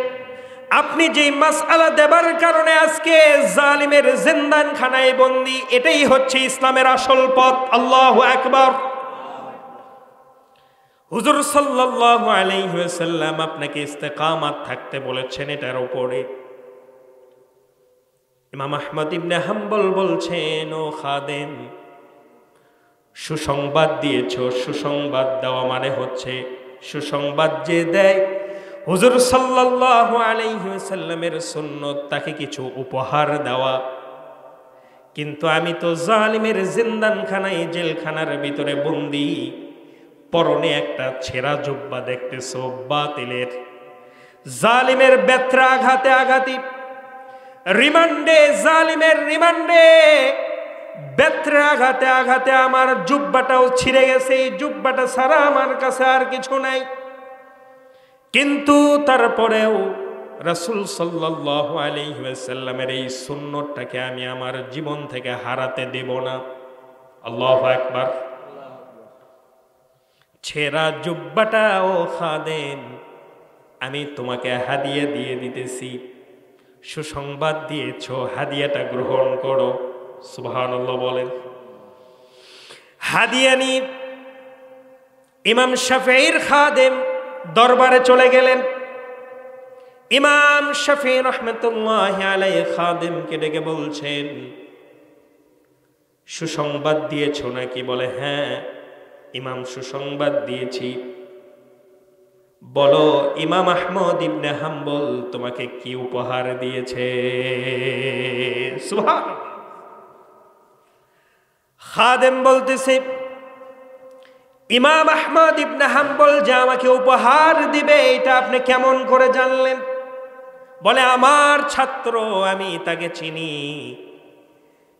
আপনি যেই মাসআলা দেবার কারণে আজকে জালিমের জিন্দানখানায় বন্দী, এটাই হচ্ছে ইসলামের আসল পথ। আল্লাহু আকবার। হুজুর সাল্লাল্লাহু আলাইহি ওয়াসাল্লাম আপনাকে ইস্তেকামাত থাকতে বলেছেন এটার উপরে। ইমাম আহমদ ইবনে হাম্বল বলছেন, ও খাদেম, সুসংবাদ দিয়েছ। সুসংবাদ দেওয়া মানে হচ্ছে, সুসংবাদ যে দেয় হুজুর সাল্লাল্লাহু আলাইহি ওয়াসাল্লামের সুন্নত, তাকে কিছু উপহার দেওয়া। কিন্তু আমি তো জালিমের জিন্দানখানায়, জেলখানার ভিতরে বন্দী, পরনে একটা ছেঁড়া জুব্বা দেখতেছো বাতিলের। জালিমের বেত্রা আঘাতে আঘাতে রিমান্ডে, জালিমের রিমান্ডে বেত্রা আঘাতে আঘাতে আমার জুব্বাটাও ছিঁড়ে গেছে। এই জুব্বাটা ছাড়া আমার কাছে আর কিছু নাই। কিন্তু তারপরেও রাসূল সাল্লাল্লাহু আলাইহি ওয়াসাল্লামের এই সুন্নতটাকে আমি আমার জীবন থেকে হারাতে দেব না। আল্লাহু আকবার। ছেঁড়া জুব্বাটা ও খাদেম আমি তোমাকে হাদিয়া দিয়ে দিতেছি। সুসংবাদ দিয়েছ, হাদিয়াটা গ্রহণ করো। সুবহানাল্লাহ বলেন। হাদিয়া নিয়ে ইমাম শাফিঈর খাদেম দরবারে চলে গেলেন। ইমাম শাফিঈ রাহমাতুল্লাহি আলাইহি খাদেমকে ডেকে বলছেন, সুসংবাদ দিয়েছ নাকি? বলে, হ্যাঁ ইমাম, সুসংবাদ দিয়েছি। বলো ইমাম আহমদ ইবনে হাম্বল তোমাকে কি উপহার দিয়েছে? সুবহানাল্লাহ। খাদেম বলতেছে, ইমাম আহমদ ইবনে হাম্বল যে আমাকে উপহার দিবে এটা আপনি কেমন করে জানলেন? বলে আমার ছাত্র, আমি তাকে চিনি,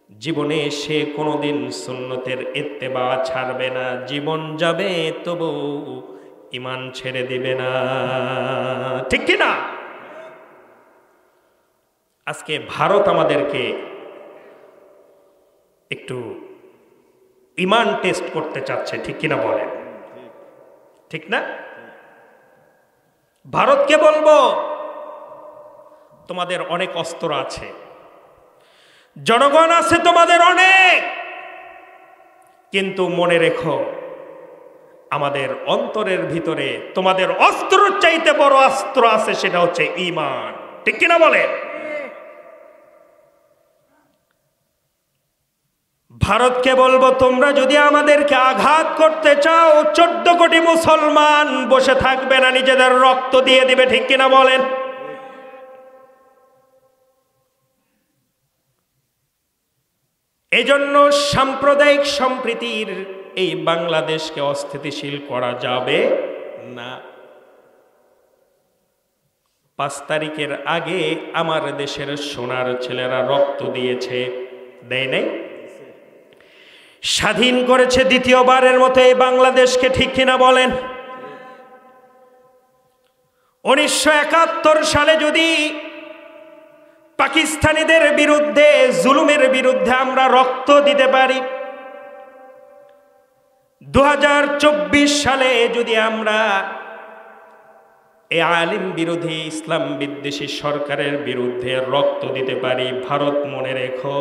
জীবনে সে কোনোদিন সুন্নতের ইত্তেবা ছাড়বে না, জীবন যাবে তবু ঈমান ছেড়ে দিবে না। ঠিক কি না? আজকে ভারত আমাদেরকে একটু ঈমান টেস্ট করতে চাচ্ছে, ঠিক কিনা বলেন? ঠিক না? ভারতকে বলবো, তোমাদের অনেক অস্ত্র আছে, জনগণ আছে তোমাদের অনেক, কিন্তু মনে রেখো আমাদের অন্তরের ভিতরে তোমাদের অস্ত্রের চাইতে বড় অস্ত্র আছে, সেটা হচ্ছে ঈমান। ঠিক কিনা বলেন? ভারতকে বলবো, তোমরা যদি আমাদেরকে আঘাত করতে চাও, 14 কোটি মুসলমান বসে থাকবে না, নিজেদের রক্ত দিয়ে দিবে। ঠিক কিনা বলেন? এজন্য সাম্প্রদায়িক সম্প্রীতির এই বাংলাদেশকে অস্থিতিশীল করা যাবে না। 5 তারিখের আগে আমার দেশের সোনার ছেলেরা রক্ত দিয়েছে, দেয় নাই? স্বাধীন করেছে দ্বিতীয়বারের মতো এই বাংলাদেশকে। ঠিক কিনা বলেন? 1971 সালে যদি পাকিস্তানিদের বিরুদ্ধে, জুলুমের বিরুদ্ধে আমরা রক্ত দিতে পারি, 2024 সালে যদি আমরা এই আলিম বিরোধী ইসলাম বিদ্বেষী সরকারের বিরুদ্ধে রক্ত দিতে পারি, ভারত মনে রেখো,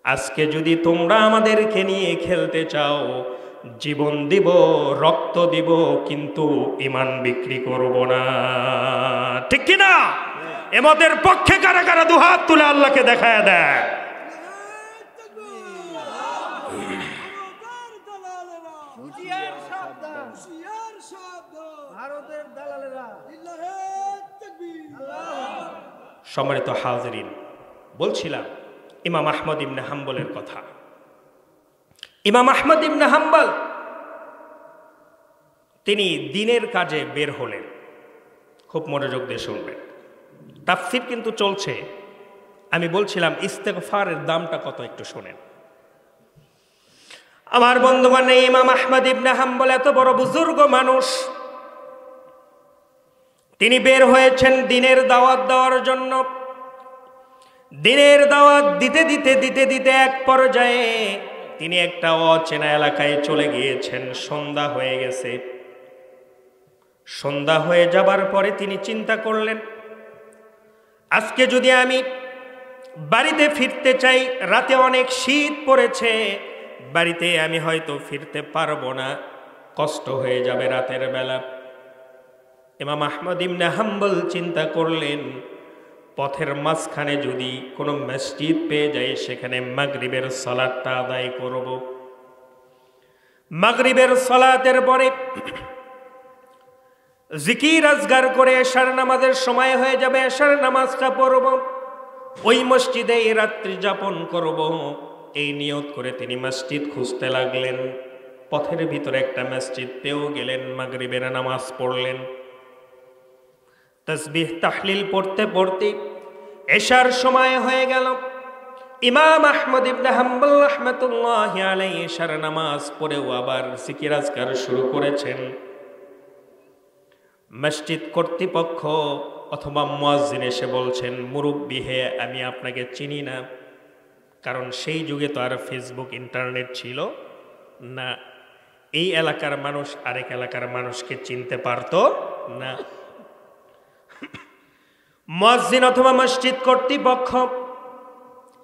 আজকে যদি তোমরা আমাদেরকে নিয়ে খেলতে চাও, জীবন দিব, রক্ত দিব, কিন্তু ঈমান বিক্রি করব না। ঠিক কিনা? এমদের পক্ষে কারা কারা দুহাত তুলে আল্লাহকে দেখায় দেয়? সম্মানিত হাজিরিন, বলছিলাম ইমাম আহমদ ইবনে হাম্বলের কথা। ইমাম আহমদ ইবনে হাম্বল তিনি দিনের কাজে বের হলেন। খুব মনোযোগ দিয়ে শুনবেন, তাফসীর কিন্তু চলছে। আমি বলছিলাম ইস্তেগফারের দামটা কত, একটু শোনেন। আমার বন্ধুগণ, ইমাম আহমদ ইবনে হাম্বল এত বড় বুজুর্গ মানুষ, তিনি বের হয়েছেন দিনের দাওয়াত দেওয়ার জন্য। দিনের দাওয়াত দিতে দিতে দিতে দিতে এক পর্যায়ে তিনি একটা অচেনা এলাকায় চলে গিয়েছেন। সন্ধ্যা হয়ে গেছে। সন্ধ্যা হয়ে যাবার পরে তিনি চিন্তা করলেন, আজকে যদি আমি বাড়িতে ফিরতে চাই, রাতে অনেক শীত পড়েছে, বাড়িতে আমি হয়তো ফিরতে পারবো না, কষ্ট হয়ে যাবে রাতের বেলা। ইমাম আহমদ ইবনে হাম্বল চিন্তা করলেন, পথের মাঝখানে যদি কোনো মসজিদ পেয়ে যাই, সেখানে মাগরিবের সালাতটা আদায় করব। মাগরিবের সালাতের পরে জিকির আজগার করে এশার নামাজের সময় হয়ে যাবে, এশার নামাজটা পড়ব, ওই মসজিদে রাত্রি যাপন করব। এই নিয়ত করে তিনি মসজিদ খুঁজতে লাগলেন। পথের ভিতরে একটা মসজিদ পেয়েও গেলেন, মাগরিবের নামাজ পড়লেন। তাসবিহ তাহলিল পড়তে পড়তে এশার সময় হয়ে গেল। ইমাম আহমদ ইবনে হাম্বল রাহমাতুল্লাহি আলাইহি এশার নামাজ পড়েও আবার জিকির আজকার শুরু করেছেন। মসজিদ কর্তৃপক্ষ অথবা মুয়াজ্জিন এসে বলছেন, মুরব্বি হে, আমি আপনাকে চিনি না। কারণ সেই যুগে তো আর ফেসবুক ইন্টারনেট ছিল না, এই এলাকার মানুষ আরেক এলাকার মানুষকে চিনতে পারতো না। মুয়াজ্জিন অথবা মসজিদ কর্তৃপক্ষ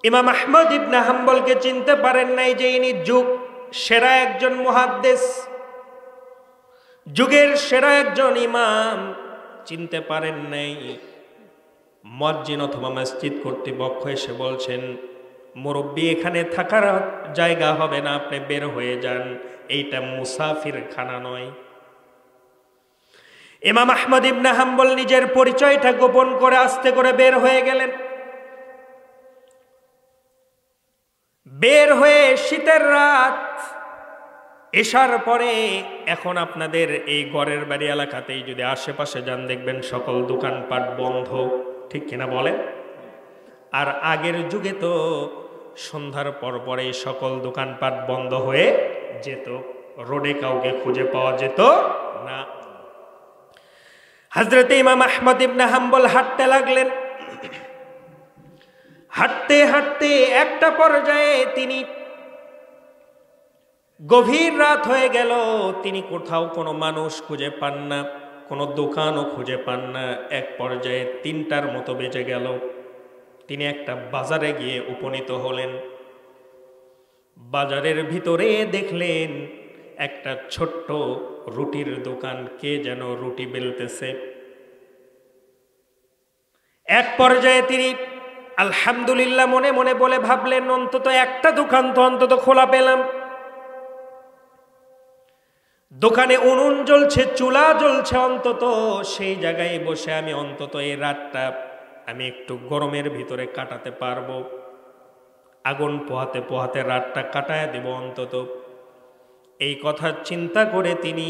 ইমাম আহমদ ইবনে হাম্বলকে চিনতে পারেন নাই যে ইনি যুগ সেরা একজন মুহাদ্দিস, যুগের সেরা একজন ইমাম, চিনতে পারেন নাই। মুয়াজ্জিন অথবা মসজিদ কর্তৃপক্ষ এসে বলছেন, মুরব্বি, এখানে থাকার জায়গা হবে না, আপনি বের হয়ে যান, এইটা মুসাফির খানা নয়। ইমাম আহমদ ইবনে হাম্বল নিজের পরিচয়টা গোপন করে আস্তে করে বের হয়ে গেলেন। বের হয়ে শীতের রাত, এশার পরে এখন আপনাদের এই গড়ের বাড়ি এলাকাতেই যদি আশেপাশে যান দেখবেন সকল দোকানপাট বন্ধ, ঠিক কিনা বলেন? আর আগের যুগে তো সন্ধ্যার পর পরে সকল দোকানপাট বন্ধ হয়ে যেত, রোডে কাউকে খুঁজে পাওয়া যেত না। হযরত ইমাম আহমদ ইবনে হাম্বল হাঁটতে লাগলেন। হাঁটতে হাঁটতে একটা পর্যায়ে তিনি, গভীর রাত হয়ে গেল, তিনি কোথাও কোনো মানুষ খুঁজে পান না, কোনো দোকানও খুঁজে পান না। এক পর্যায়ে ৩টার মতো বেজে গেল। তিনি একটা বাজারে গিয়ে উপনীত হলেন। বাজারের ভিতরে দেখলেন একটা ছোট্ট রুটির দোকান, কে যেন রুটি বেলতেছে। এক পর্যায়ে তিনি আলহামদুলিল্লাহ মনে মনে বলে ভাবলেন, অন্তত একটা দোকান তো অন্তত খোলা পেলাম। দোকানে উনুন জ্বলছে, চুলা জ্বলছে, অন্তত সেই জায়গায় বসে আমি অন্তত এই রাতটা আমি একটু গরমের ভিতরে কাটাতে পারবো। আগুন পোহাতে পোহাতে রাতটা কাটায় দেব অন্তত। এই কথা চিন্তা করে তিনি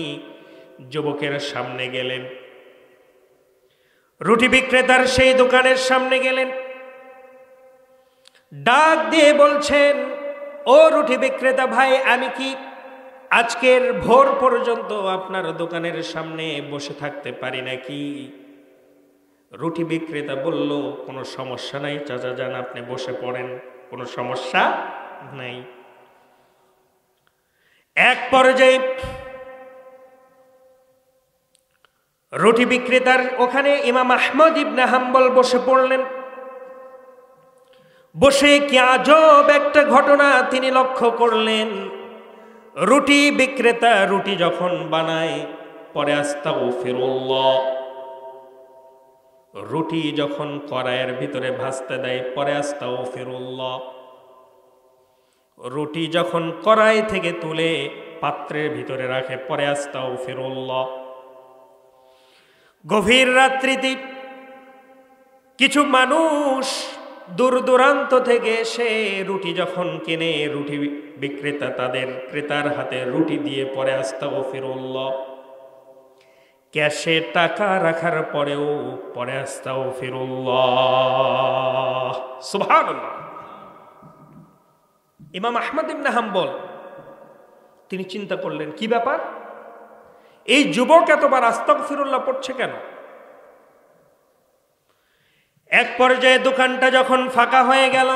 যুবকের সামনে গেলেন, রুটি বিক্রেতার সেই দোকানের সামনে গেলেন, ডাক দিয়ে বলছেন, ও রুটি বিক্রেতা ভাই, আমি কি আজকের ভোর পর্যন্ত আপনার দোকানের সামনে বসে থাকতে পারি নাকি? রুটি বিক্রেতা বলল, কোনো সমস্যা নাই চাচা যান, আপনি বসে পড়েন, কোনো সমস্যা নাই। এক পর্যায়ে রুটি বিক্রেতার ওখানে ইমাম আহমদ ইবনে হাম্বল বসে পড়লেন। বসে কি আজব একটা ঘটনা তিনি লক্ষ্য করলেন। রুটি বিক্রেতা রুটি যখন বানায় পরে আস্তাগফিরুল্লাহ, রুটি যখন কড়াইয়ের ভিতরে ভাজতে দেয় পরে আস্তাগফিরুল্লাহ, রুটি যখন কড়াই থেকে তুলে পাত্রের ভিতরে রাখে পরে আস্তাগফিরুল্লাহ। গভীর রাত্রিতে কিছু মানুষ দূর দূরান্ত থেকে এসে রুটি যখন কেনে, রুটি বিক্রেতা তাদের ক্রেতার হাতে রুটি দিয়ে পরে আস্তাগফিরুল্লাহ। ক্যাশে টাকা রাখার পরেও পরে আস্তাগফিরুল্লাহ। সুবহানাল্লাহ। ইমাম আহমদ ইবনে হাম্বল তিনি চিন্তা করলেন, কি ব্যাপার, এই যুবক এতবার আস্তাগফিরুল্লাহ পড়ছে কেন? এক পর্যায়ে দোকানটা যখন ফাঁকা হয়ে গেল,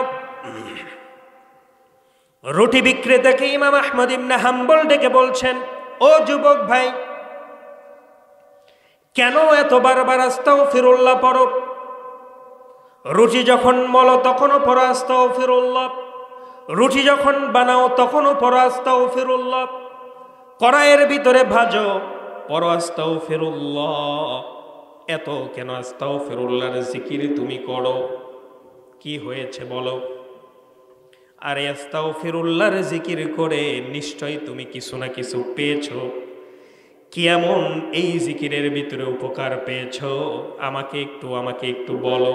রুটি বিক্রেতাকে ইমাম আহমদ ইবনে হাম্বল ডেকে বলছেন, ও যুবক ভাই, কেন এত বারবার আস্তাগফিরুল্লাহ পড়ো? রুটি যখন মলো তখনও পড়ো আস্তাগফিরুল্লাহ, রুটি যখন বানাও তখনও পড়ো আস্তাগফিরুল্লাহ, কড়াইয়ের ভিতরে ভাজো পড়ো আস্তাগফিরুল্লাহ, এত কেন আস্তাগফিরুল্লাহর জিকির তুমি করো? কি হয়েছে বলো? আর আস্তাগফিরুল্লাহর জিকির করে নিশ্চয়ই তুমি কিছু না কিছু পেয়েছো। কি এমন এই জিকিরের ভিতরে উপকার পেয়েছো? আমাকে একটু বলো।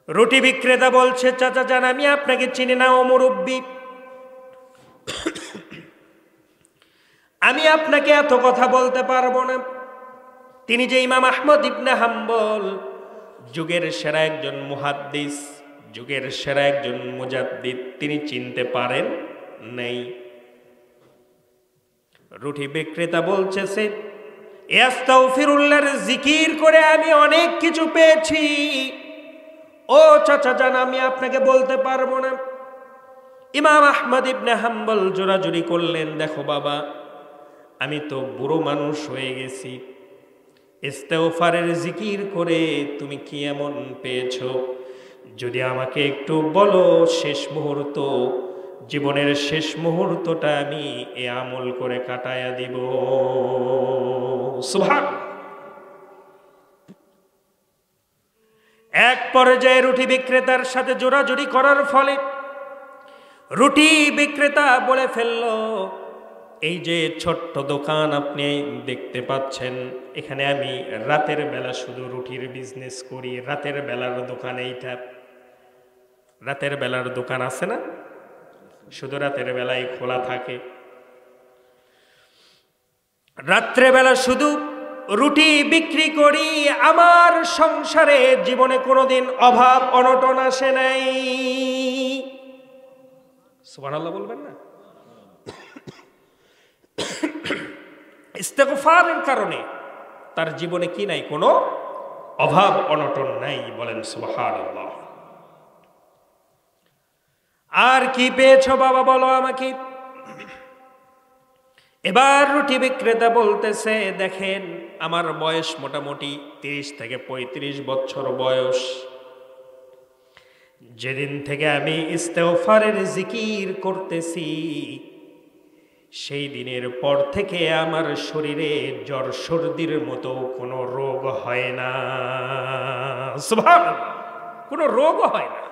রুটি বিক্রেতা বলছে, চাচা জান, আমি আপনাকে চিনি না, ও মুরব্বি, আমি আপনাকে এত কথা বলতে পারবো না। তিনি যে ইমাম আহমদ ইবনে হাম্বল, যুগের সেরা একজন মুহাদ্দিস, যুগের সেরা একজন মুজাদ্দিদ, তিনি চিনতে পারেন নাই। রুটি বিক্রেতা বলছে, সে আস্তাগফিরুল্লাহর জিকির করে আমি অনেক কিছু পেয়েছি। ও চাচা জান, আমি আপনাকে বলতে পারবো না। ইমাম আহমদ ইবনে হাম্বল জোরাজুরি করলেন, দেখো বাবা, আমি তো বুড়ো মানুষ হয়ে গেছি, ইস্তেগফারের জিকির করে তুমি কি এমন পেয়েছো? যদি আমাকে একটু বলো, শেষ মুহূর্ত, জীবনের শেষ মুহূর্তটা আমি এ আমল করে কাটায়া দিব। সুবহানাল্লাহ। এক পর্যায়ে রুটি বিক্রেতার সাথে জোরাজুরি করার ফলে রুটি বিক্রেতা বলে ফেলল, এই যে ছোট্ট দোকান আপনি দেখতে পাচ্ছেন, এখানে আমি রাতের বেলা শুধু রুটির বিজনেস করি। রাতের বেলার দোকান এইটা, রাতের বেলার দোকান আছে না, শুধু রাতের বেলায় খোলা থাকে। রাত্রেবেলা শুধু রুটি বিক্রি করি, আমার সংসারে জীবনে কোনোদিন অভাব অনটন আসে নাই। সুবহানাল্লাহ বলবেন না? ইস্তেগফারের কারণে তার জীবনে কি নাই, কোনো অভাব অনটন নাই। বলেন সুবহানাল্লাহ। আর কি পেয়েছো বাবা বলো আমাকে? এবার রুটি বিক্রেতা বলতেছে, দেখেন আমার বয়স মোটামুটি 30 থেকে 35 বছর বয়স। যেদিন থেকে আমি ইস্তেগফারের জিকির করতেছি, সেই দিনের পর থেকে আমার শরীরে জ্বর সর্দির মতো কোনো রোগ হয় না। সুবহানাল্লাহ, কোনো রোগ হয় না।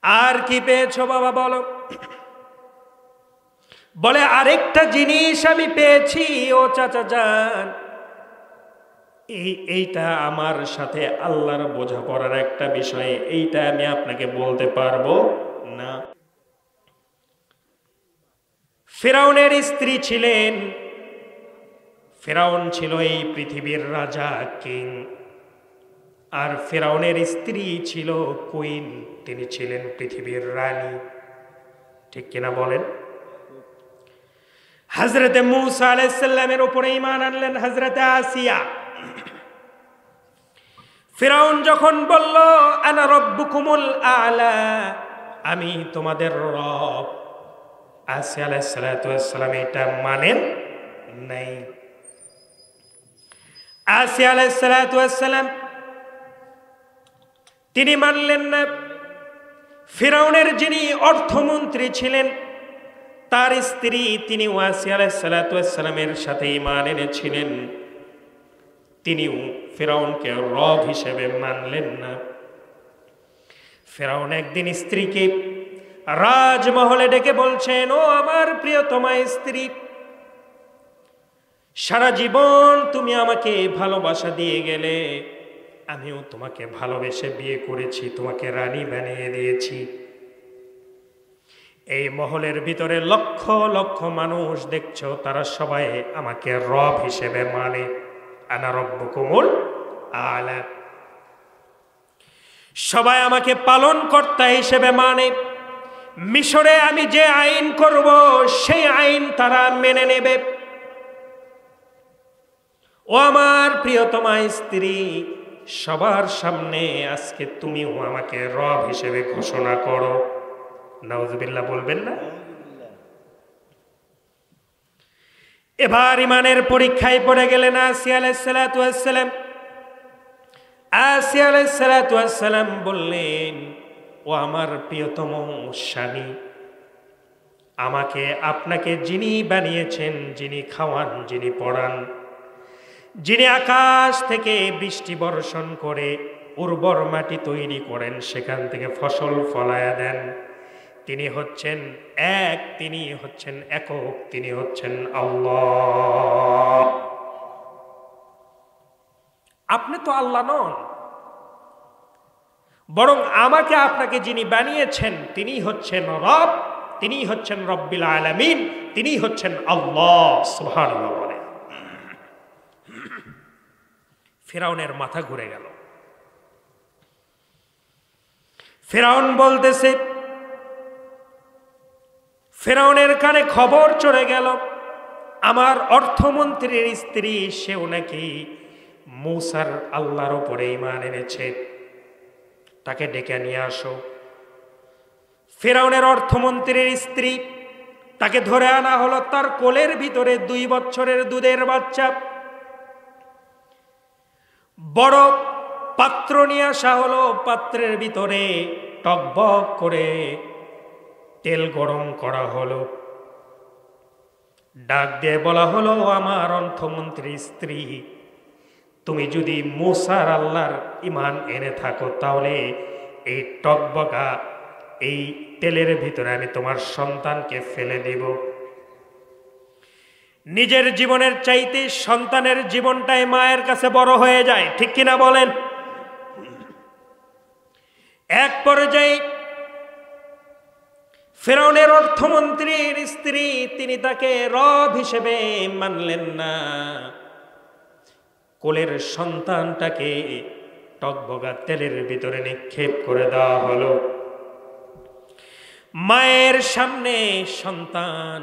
আর কি পেয়েছো বাবা বলো? বলে আরেকটা জিনিস আমি পেয়েছি ও চাচা যান, এইটা আমার সাথে আল্লাহর বোঝাপড়ার একটা বিষয়, এইটা আমি আপনাকে বলতে পারবো না। ফিরাউনের স্ত্রী ছিলেন, ফিরাউন ছিল এই পৃথিবীর রাজা, কিং। আর ফিরাউনের স্ত্রী ছিল কুইন, তিনি ছিলেন পৃথিবীর রানী। ঠিক কিনা বলেন? হযরতে মূসা আলাইহিস সালামের উপরে ঈমান আনলেন হযরতে আসিয়া। ফিরাউন যখন বলল আনা রাব্বুকুমুল আ'লা, আমি তোমাদের রব, আসিয়া আলাইহিস সালাতু ওয়াস সালাম এটা মানেন নাই। আসিয়া আলাইহিস সালাতু ওয়াস সালাম তিনি মানলেন না। ফিরাউনের যিনি অর্থমন্ত্রী ছিলেন, তার স্ত্রী তিনি আসিয়া আলাইহিস সালাতু ওয়াস সালামের সাথে ঈমান এনেছিলেন, তিনিও ফিরাউনকে রব হিসেবে মানলেন না। ফিরাউন একদিন স্ত্রীকে রাজমহলে ডেকে বলছেন, ও আমার প্রিয়তমা স্ত্রী, সারা জীবন তুমি আমাকে ভালোবাসা দিয়ে গেলে, আমিও তোমাকে ভালোবেসে বিয়ে করেছি, তোমাকে রানী বানিয়ে দিয়েছি। এই মহলের ভিতরে লক্ষ লক্ষ মানুষ দেখছো, তারা সবাই আমাকে রব হিসেবে মানে, আনা রাব্বুকুমুল আ'লা। সবাই আমাকে পালনকর্তা হিসেবে মানে। মিশরে আমি যে আইন করব সেই আইন তারা মেনে নেবে। ও আমার প্রিয়তমা স্ত্রী, সবার সামনে আজকে তুমিও আমাকে রব হিসেবে ঘোষণা করো। নাউজুবিল্লাহ বলবেন না? এবার ইমানের পরীক্ষায় পড়ে গেলেন আসিয়া আলাইহিস সালাতু ওয়াস সালাম। আসিয়া আলাইহিস সালাতু ওয়াস সালাম বললেন, ও আমার প্রিয়তম স্বামী, আমাকে আপনাকে যিনি বানিয়েছেন, যিনি খাওয়ান, যিনি পড়ান, যিনি আকাশ থেকে বৃষ্টি বর্ষণ করে উর্বর মাটি তৈরি করেন, সেখান থেকে ফসল ফলায়া দেন, তিনি হচ্ছেন এক, তিনি হচ্ছেন একক, তিনি হচ্ছেন আল্লাহ। আপনি তো আল্লাহ নন, বরং আমাকে আপনাকে যিনি বানিয়েছেন তিনি হচ্ছেন রব, তিনি হচ্ছেন রব্বিল আলামিন, তিনি হচ্ছেন আল্লাহ। সুবহানাল্লাহ বলে ফিরাউনের মাথা ঘুরে গেল। ফিরাউন বলতেছে, ফিরাউনের কানে খবর চলে গেল, আমার অর্থমন্ত্রীর স্ত্রী সেও নাকি মূসার আল্লাহর উপরে ঈমান এনেছে, তাকে ডেকে নিয়ে আসো। ফিরাউনের অর্থমন্ত্রীর স্ত্রী, তাকে ধরে আনা হলো। তার কোলের ভিতরে 2 বছরের দুধের বাচ্চা। বড় পাত্র নিয়ে আসা হলো, পাত্রের ভিতরে টকবক করে তেল গরম করা হলো। ডাক দিয়ে বলা হলো, আমার অর্থমন্ত্রী স্ত্রী, তুমি যদি মূসার আল্লাহর ঈমান এনে থাকো, তাহলে এই টকবকা এই তেলের ভিতরে আমি তোমার সন্তানকে ফেলে দেব। নিজের জীবনের চাইতে সন্তানের জীবনটাই মায়ের কাছে বড় হয়ে যায়, ঠিক কিনা বলেন? এক পর্যায়ে ফিরআউনের অর্থমন্ত্রীর স্ত্রী, তিনি তাকে রব হিসেবে মানলেন না। কোলের সন্তানটাকে টকবগা তেলের ভিতরে নিক্ষেপ করে দেওয়া হলো। মায়ের সামনে সন্তান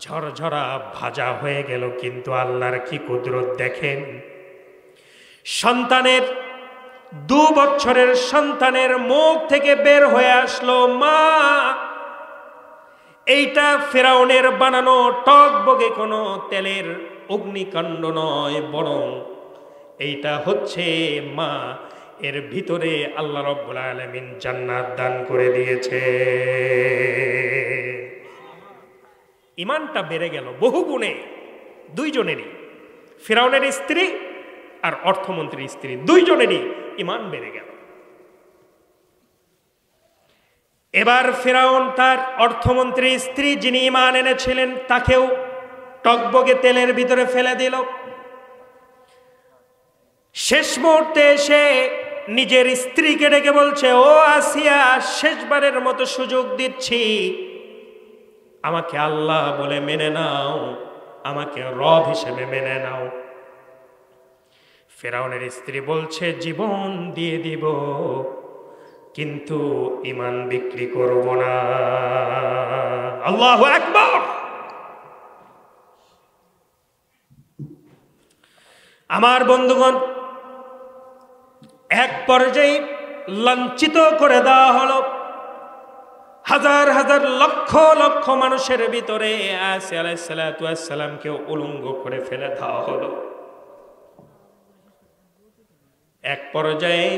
ঝরঝরা ভাজা হয়ে গেল, কিন্তু আল্লাহর কি কুদরত দেখেন। সন্তানের 2 বছরের সন্তানের মুখ থেকে বের হয়ে আসলো, মা। এইটা ফিরআউনের বানানো টকবগে কোনো তেলের অগ্নিকাণ্ড নয়, বরং এইটা হচ্ছে মা, এর ভিতরে আল্লাহ রাব্বুল আলামিন জান্নাত দান করে দিয়েছে। ঈমানটা বেড়ে গেল বহু গুণে, দুইজনেরই, ফিরআউনের স্ত্রী আর অর্থমন্ত্রীর স্ত্রী, দুইজনেরই ঈমান বেড়ে গেল। এবার ফিরআউন তার অর্থমন্ত্রীর স্ত্রী যিনি ঈমান এনেছিলেন তাকেও টকবগে তেলের ভিতরে ফেলে দিল। শেষ মুহূর্তে এসে নিজের স্ত্রীকে ডেকে বলছে, ও আসিয়া, শেষবারের মতো সুযোগ দিচ্ছি, আমাকে আল্লাহ বলে মেনে নাও, আমাকে রব হিসেবে মেনে নাও। ফিরআউনের স্ত্রী বলছে, জীবন দিয়ে দিব, কিন্তু ঈমান বিক্রি করব না। আল্লাহু আকবার। আমার বন্ধুগণ, এক পর্যায়ে লাঞ্ছিত করে দেওয়া হলো। হাজার হাজার লক্ষ লক্ষ মানুষের ভিতরে আসিয়া আলাইহিস সালাতু ওয়াস সালামকে উলঙ্গ করে ফেলে দেওয়া হলো। এক পর্যায়ে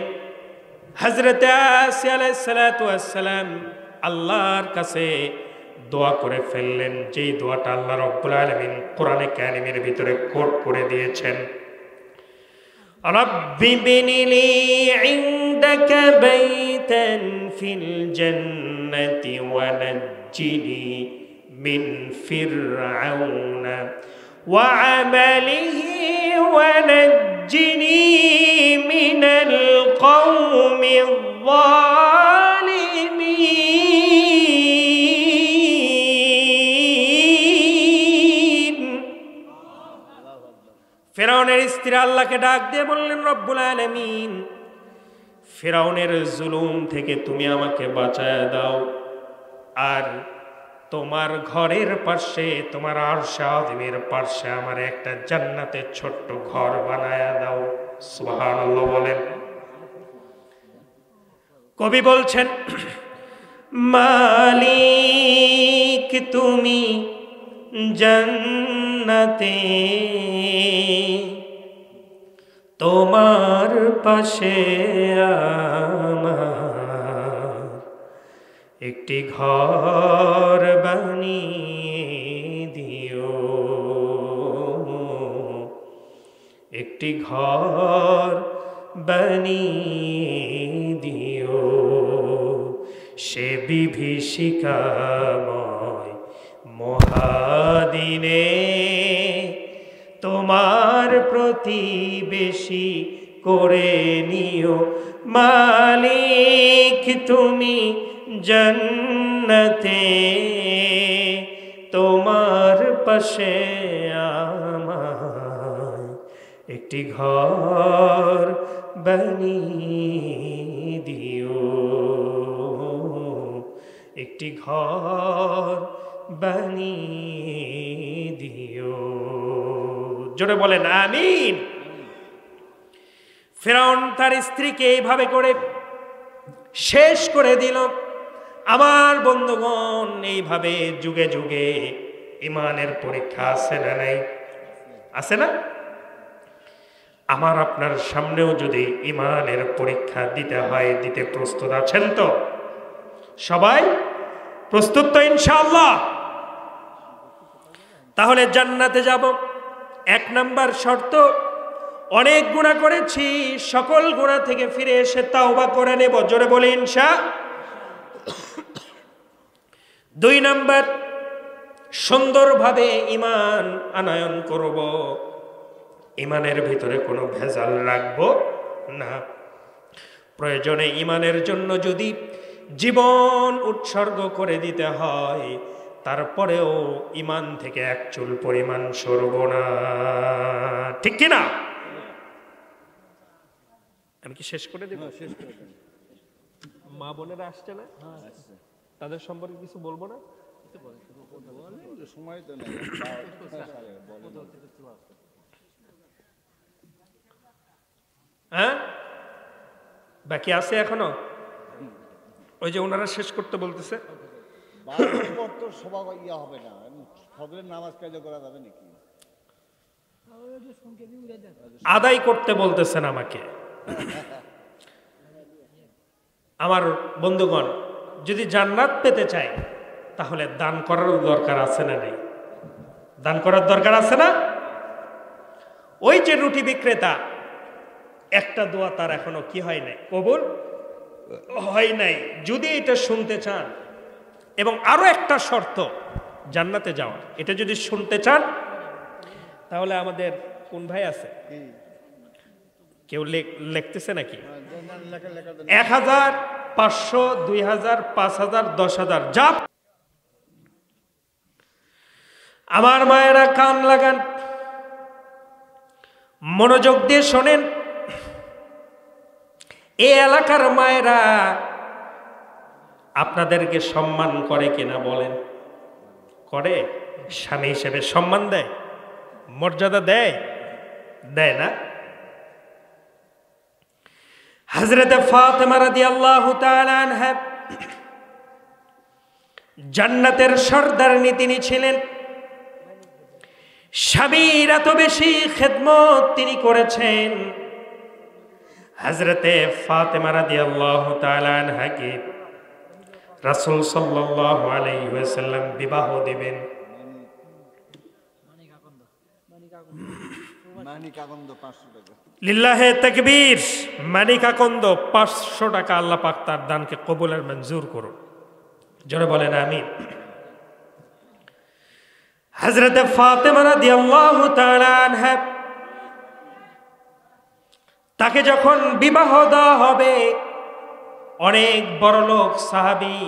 হযরত আসিয়া আলাইহিস সালাতু ওয়াস সালাম আল্লাহর কাছে দোয়া করে ফেললেন, যেই দোয়াটা আল্লাহ রাব্বুল আলামিন কোরআনে কারীমের ভিতরে কোট করে দিয়েছেন। রব্বি বিনিলি ইনদাকা বাইতান ফিল জান্নাতি ওয়া নাজ্জিনি মিন ফিরআউনা ওয়া আমালিহি ওয়া নাজ্জিনি মিনাল কওমিয যালিমিন। ফিরআউনের স্ত্রী আল্লাহকে ডাক দিয়ে বললেন, রব্বুল আলামিন, ফিরআউনের জুলুম থেকে তুমি আমাকে বাঁচায় দাও, আর তোমার ঘরের পাশে, তোমার আরশে আযীমের পাশে আমার একটা জান্নাতের ছোট্ট ঘর বানায় দাও। সুবহানাল্লাহ বলেন। কবি বলছেন, মালিক তুমি জান্নাতে, তোমার পাশে আমার একটি ঘর বানিয়ে দিও, একটি ঘর বানিয়ে দিও, সে বিভীষিকাময় মহাদিনে তোমার প্রতিবেশী করে নিও। মালিক তুমি জান্নাতে, তোমার পাশে আমার একটি ঘর বানিয়ে দিও, একটি ঘর বানিয়ে দিও। জোরে বলেন আমিন। ফিরআউন তার স্ত্রীকে এইভাবে করে শেষ করে দিল। আমার বন্ধুগণ, এইভাবে যুগে যুগে ঈমানের পরীক্ষা আছে না নাই? আছে না? আমার আপনার সামনেও যদি ঈমানের পরীক্ষা দিতে হয়, দিতে প্রস্তুত আছেন তো? সবাই প্রস্তুত তো ইনশাআল্লাহ? তাহলে জান্নাতে যাব। 1 নাম্বার শর্ত, অনেক গুনাহ করেছি, সকল গুনাহ থেকে ফিরে এসে তাওবা করে নেব। জোরে বলে ইনশাআল্লাহ। 2 নাম্বার, সুন্দরভাবে ঈমান আনয়ন করব, ঈমানের ভিতরে কোনো ভেজাল রাখবো না। প্রয়োজনে ঈমানের জন্য যদি জীবন উৎসর্গ করে দিতে হয়, তারপরেও ঈমান থেকে এক চুল পরিমাণ সরব না। ঠিক কি না? আমি কি শেষ করে দেব? মা বোনেরা আসছে না, তাদের সম্পর্কে কিছু বলবো না? সময় তো নেই। হ্যাঁ, বাকি আছে এখনো। ওই যে ওনারা শেষ করতে বলতেছে। তো সভা ইয়া হবে না, ফজরের নামাজ কাজে করা যাবে নাকি? আদায় করতে বলতেছেন আমাকে। আমার বন্ধুগণ, যদি জান্নাত পেতে চায় তাহলে দান করার দরকার আছে না নেই? দান করার দরকার আছে না? ওই যে রুটি বিক্রেতা, একটা দোয়া তার এখনো কি হয় নাই, কবুল হয় নাই। যদি এটা শুনতে চান, এবং আরো একটা শর্ত জান্নাতে যাওয়া, এটা যদি শুনতে চান তাহলে আমাদের কোন ভাই আছে, কেউ লিখতেছে নাকি? 1000, 500, 2000, 5000, 10,000 যা। আমার মায়েরা কান লাগান, মনোযোগ দিয়ে শোনেন। এই এলাকার মায়েরা আপনাদেরকে সম্মান করে কিনা বলেন? করে? স্বামী হিসেবে সম্মান দেয়, মর্যাদা দেয়? দেয় না? হযরত ফাতেমা রাদিয়াল্লাহু তাআলা আনহা জান্নাতের সর্দারনী তিনি ছিলেন। স্বামীর এত বেশি খেদমত তিনি করেছেন। হযরতে ফাতেমা রাদিয়াল্লাহু তাআলা আনহাকে রাসূল সাল্লাল্লাহু আলাইহি ওয়াসাল্লাম বিবাহ দিবেন। লিল্লাহে তাকবীর। মানিকাকন্দ 500 টাকা। আল্লাহ পাক তার দানকে কবুল আর মঞ্জুর করুন। জোরে বলেন আমিন। হযরত ফাতেমা রাদিয়াল্লাহু তাআলা আনহা, তাকে যখন বিবাহ দেওয়া হবে, অনেক বড়লোক সাহাবী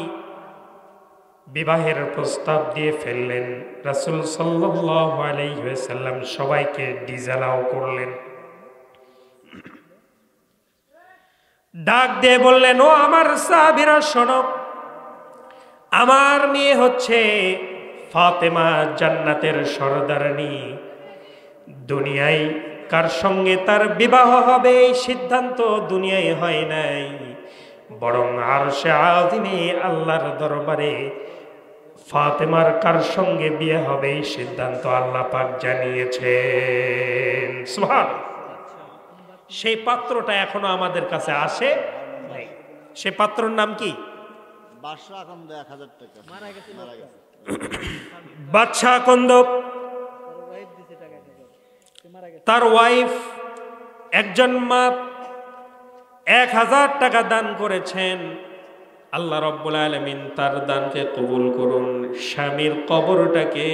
বিবাহের প্রস্তাব দিয়ে ফেললেন। রাসূল সাল্লাল্লাহু আলাইহি ওয়াসাল্লাম সবাইকে ডিজালাও করলেন। ডাক দিয়ে বললেন, ও আমার সাহাবীরা শোনো, আমার মেয়ে হচ্ছে ফাতেমা, জান্নাতের সর্দারনী। দুনিয়ায় কার সঙ্গে তার বিবাহ হবে এই সিদ্ধান্ত দুনিয়ায় হয় নাই, বরং আরশে আযিমে আল্লাহর দরবারে ফাতেমার কার সঙ্গে বিয়ে হবে এই সিদ্ধান্ত আল্লাহ পাক জানিয়েছেন। সুবহানাল্লাহ। সেই পাত্রটা এখনো আমাদের কাছে আসে নাই। সেই পাত্রর নাম কি? বাদশা আকন্দ, 1000 টাকা মারা গেছে। বাদশা আকন্দ, তার ওয়াইফ, একজন মা 1000 টাকা দান করেছেন। আল্লাহ রাব্বুল আলামিন তার দানকে কবুল করুন। স্বামীর কবরটাকে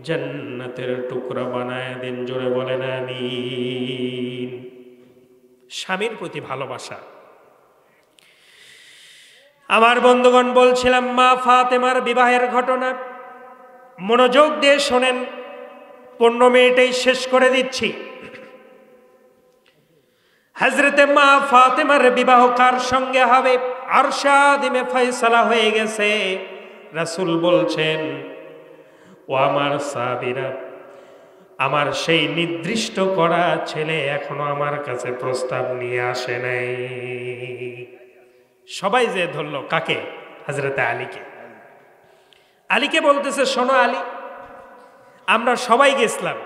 জান্নাতের টুকরা বানায় দিন। জোরে বলেন আমিন। স্বামীর প্রতি ভালোবাসা। আমার বন্ধুগণ, বলছিলাম মা ফাতেমার বিবাহের ঘটনা। মনোযোগ দিয়ে শোনেন, 15 মিনিটেই শেষ করে দিচ্ছি। হযরতে মা ফাতেমার বিবাহ কার সঙ্গে হবে? আরশে আযিমে ফয়সালা হয়ে গেছে। রাসূল বলছেন, ও আমার সাহাবীরা, আমার সেই নির্দিষ্ট করা ছেলে এখনো আমার কাছে প্রস্তাব নিয়ে আসে নাই। সবাই যে ধরলো কাকে? হযরতে আলীকে। আলীকে বলতেছে, শোনো আলী, আমরা সবাই গেছিলাম,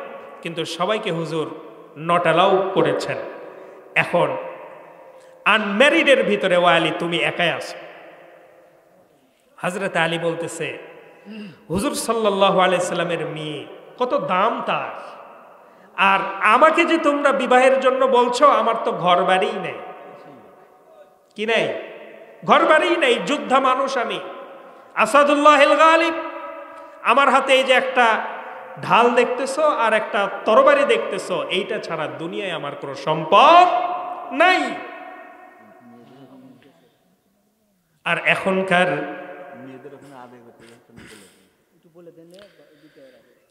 কিন্তু সবাইকে হুজুর নট অ্যালাউ করেছেন। এখন আনম্যারিডের ভিতরে ও আলী তুমি একাই আছো। হযরতে আলী বলতেছে, হুজুর সাল্লাল্লাহু আলাইহি সাল্লামের মেয়ে, কত দাম তার, আর আমাকে যে তোমরা বিবাহের জন্য বলছো, আমার তো ঘর বাড়িই নেই। কি নাই? ঘর বাড়িই নেই। যোদ্ধা মানুষ আমি, আসাদুল্লাহিল গালিব। আমার হাতে এই যে একটা ঢাল দেখতেছো আর একটা তরবারি দেখতেছো, এইটা ছাড়া দুনিয়ায় আমার কোনো সম্পদ নাই। আর এখনকার মেয়েদের ওখানে আবেগ হতে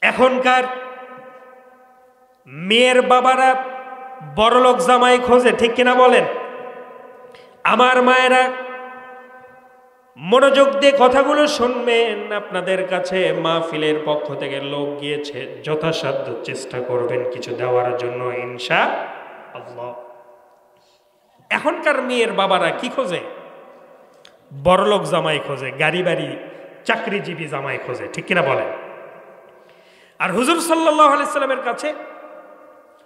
এখনকার মেয়ের বাবারা বড়লোক জামাই খোঁজে, ঠিক কিনা বলেন? আমার মায়েরা মনোযোগ দিয়ে কথাগুলো শুনবেন। আপনাদের কাছে মাহফিলের পক্ষ থেকে লোক গিয়েছে, যথাসাধ্য চেষ্টা করবেন কিছু দেওয়ার জন্য ইনশাআল্লাহ। এখনকার মেয়ের বাবারা কি খোঁজে? বড়লোক জামাই খোঁজে, গাড়ি বাড়ি চাকরিজীবী জামাই খোঁজে, ঠিক কিনা বলেন? আর হুজুর সাল্লাল্লাহু আলাইহি সাল্লামের কাছে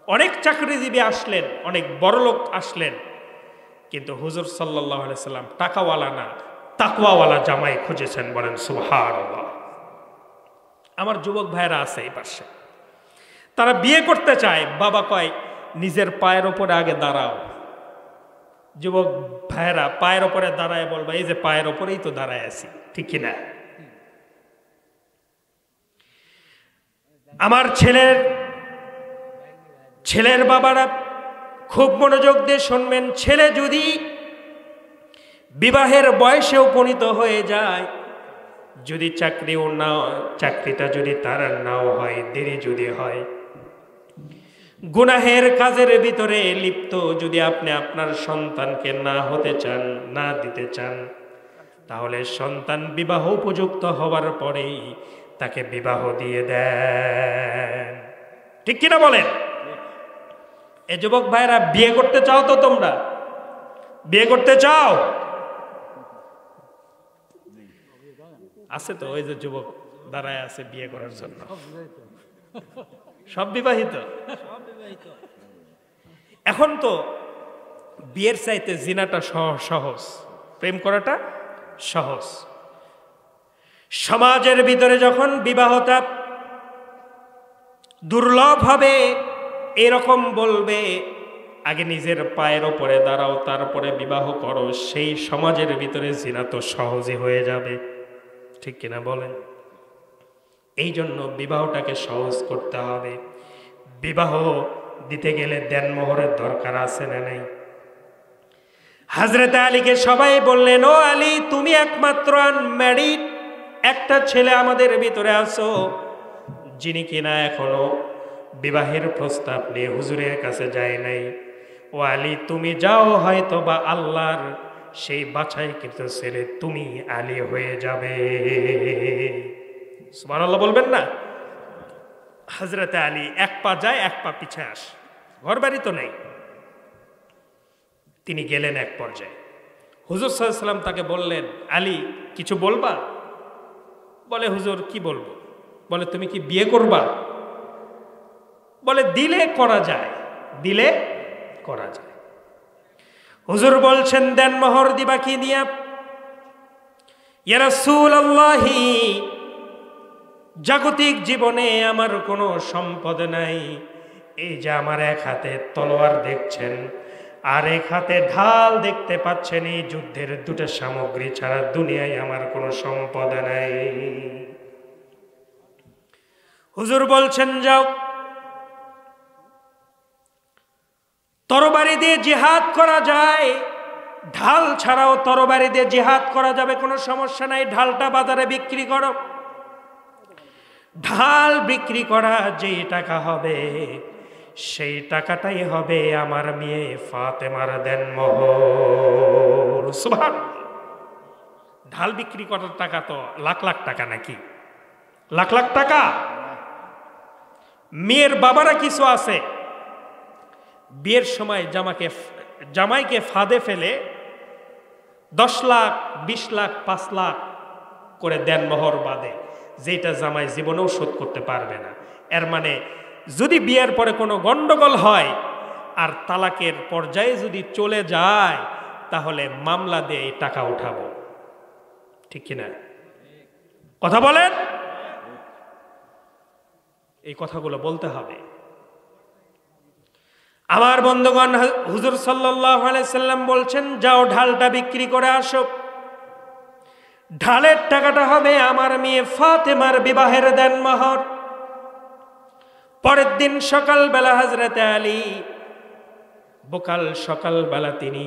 অনেক চাকরিজীবী আসলেন, অনেক বড়লোক আসলেন, কিন্তু হুজুর সাল্লাল্লাহু আলাইহি সাল্লাম টাকাওয়ালা না, তাকওয়াওয়ালা জামাই খুঁজেছেন। বলেন সুবহানাল্লাহ। আমার যুবক ভাইরা আছে এই পাশে, তারা বিয়ে করতে চায়, বাবা কয় নিজের পায়ের ওপরে আগে দাঁড়াও। যুবক ভাইরা পায়ের ওপরে দাঁড়ায় বলবা, এই যে পায়ের ওপরেই তো দাঁড়ায় আছি, ঠিক কিনা? আমার ছেলের বাবারা খুব মনোযোগ দিয়ে শুনবেন। ছেলে যদি বিবাহের বয়সে উপনীত হয়ে যায়, যদি চাকরিটা যদি তার নাও হয়, দেরি যদি হয়, গুনাহের কাজের ভিতরে লিপ্ত যদি আপনি আপনার সন্তানকে না হতে চান, না দিতে চান, তাহলে সন্তান বিবাহ উপযুক্ত হওয়ার পরেই তাকে বিবাহ দিয়ে দেন, ঠিক কিনা বলেন? এ যুবক ভাইরা, বিয়ে করতে চাও তো? তোমরা বিয়ে করতে চাও? আছে তো ওই যে যুবক দাঁড়ায় আছে বিয়ে করার জন্য, সব বিবাহিত। এখন তো বিয়ের চাইতে জিনাটা সহজ, প্রেম করাটা সহজ। সমাজের ভিতরে যখন বিবাহটা দুর্লভ হবে, এরকম বলবে আগে নিজের পায়ের ওপরে দাঁড়াও, তারপরে বিবাহ করো, সেই সমাজের ভিতরে জিনা তো সহজে হয়ে যাবে, ঠিক কিনা বলেন? এই জন্য বিবাহটাকে সহজ করতে হবে। বিবাহ দিতে গেলে দেনমোহরের দরকার আছে না নাই? হযরত আলীকে সবাই বললেন, ও আলী, তুমি একমাত্র আনম্যারিড একটা ছেলে আমাদের ভিতরে আছো, যিনি কিনা এখনো বিবাহের প্রস্তাব নিয়ে হুজুরের কাছে যায় নাই। ও আলী, তুমি যাও, হয়তো বা আল্লাহর সেই বাছাইকৃত ছেলে তুমি আলী হয়ে যাবে। সুবহানাল্লাহ বলবেন না? হযরত আলী এক পা যায়, এক পা পিছে আসে, ঘর বাড়ি তো নেই। তিনি গেলেন এক পর্যায়ে, হুজুর সাল্লাল্লাহু আলাইহি ওয়াসাল্লাম তাকে বললেন, আলী কিছু বলবা? বলে, হুজুর কি বলবো? বলে, তুমি কি বিয়ে করবা? বলে, দিলে করা যায়, দিলে করা যায়। হুজুর বলছেন, দেনমোহর দিবা কি দিয়া? ইয়া রাসূলুল্লাহি, জাগতিক জীবনে আমার কোনো সম্পদ নাই, এই যে আমার এক হাতে তলোয়ার দেখছেন আর এক হাতে ঢাল দেখতে পাচ্ছেন, এই যুদ্ধের দুটো সামগ্রী ছাড়া দুনিয়ায় আমার কোনো সম্পদ নাই। হুজুর বলছেন, যাও, তরবারি দিয়ে জিহাদ করা যায়, ঢাল ছাড়াও তরবারি দিয়ে জিহাদ করা যাবে, কোনো সমস্যা নাই, ঢালটা বাজারে বিক্রি করো। ঢাল বিক্রি করা যেই টাকা হবে, সেই টাকাটাই হবে আমার মেয়ে ফাতেমার দেনমোহর। সুবহানাল্লাহ। ঢাল বিক্রি করার টাকা তো লাখ লাখ টাকা নাকি? লাখ লাখ টাকা। মেয়ের বাবারা কিছু আছে, বিয়ের সময় জামাইকে ফাঁদে ফেলে 10 লাখ, 20 লাখ, 5 লাখ করে দেনমোহর বাঁধে, যেটা জামাই জীবনেও শোধ করতে পারবে না। এর মানে যদি বিয়ের পরে কোনো গন্ডগোল হয় আর তালাকের পর্যায়ে যদি চলে যায়, তাহলে মামলা দিয়ে এই টাকা উঠাবো, ঠিক কিনা? কথা বলেন। এই কথাগুলো বলতে হবে। আমার বন্ধুগণ, হুজুর সাল্লাল্লাহু আলাইহি সাল্লাম বলছেন, যাও ঢালটা বিক্রি করে আসো, ঢালের টাকাটা হবে আমার মেয়ে ফাতেমার বিবাহের দেনমোহর। পরের দিন সকালবেলা হযরত আলী সকালবেলা তিনি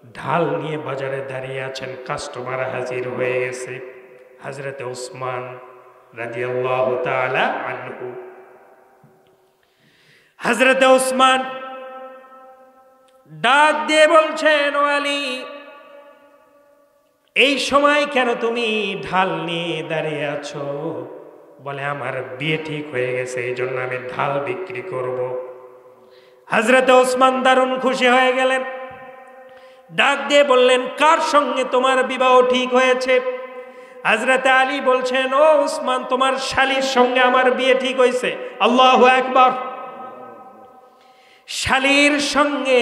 ঢাল নিয়ে বাজারে দাঁড়িয়ে আছেন, কাস্টমার হাজির হয়ে গেছে। হযরতে ওসমান রাদিয়াল্লাহু তাআলা আনহু, হযরতে ওসমান ডাক দিয়ে বলছেন, ও আলী, এই সময় কেন তুমি ঢাল নিয়ে দাঁড়িয়ে আছো? বলে, আমার বিয়ে ঠিক হয়ে গেছে, এই জন্য আমি ঢাল বিক্রি করব। হযরতে ওসমান দারুণ খুশি হয়ে গেলেন, ডাক দিয়ে বললেন, কার সঙ্গে তোমার বিবাহ ঠিক হয়েছে? হযরতে আলী বলছেন, ও ওসমান, তোমার শালীর সঙ্গে আমার বিয়ে ঠিক হয়েছে। আল্লাহু আকবার। শালীর সঙ্গে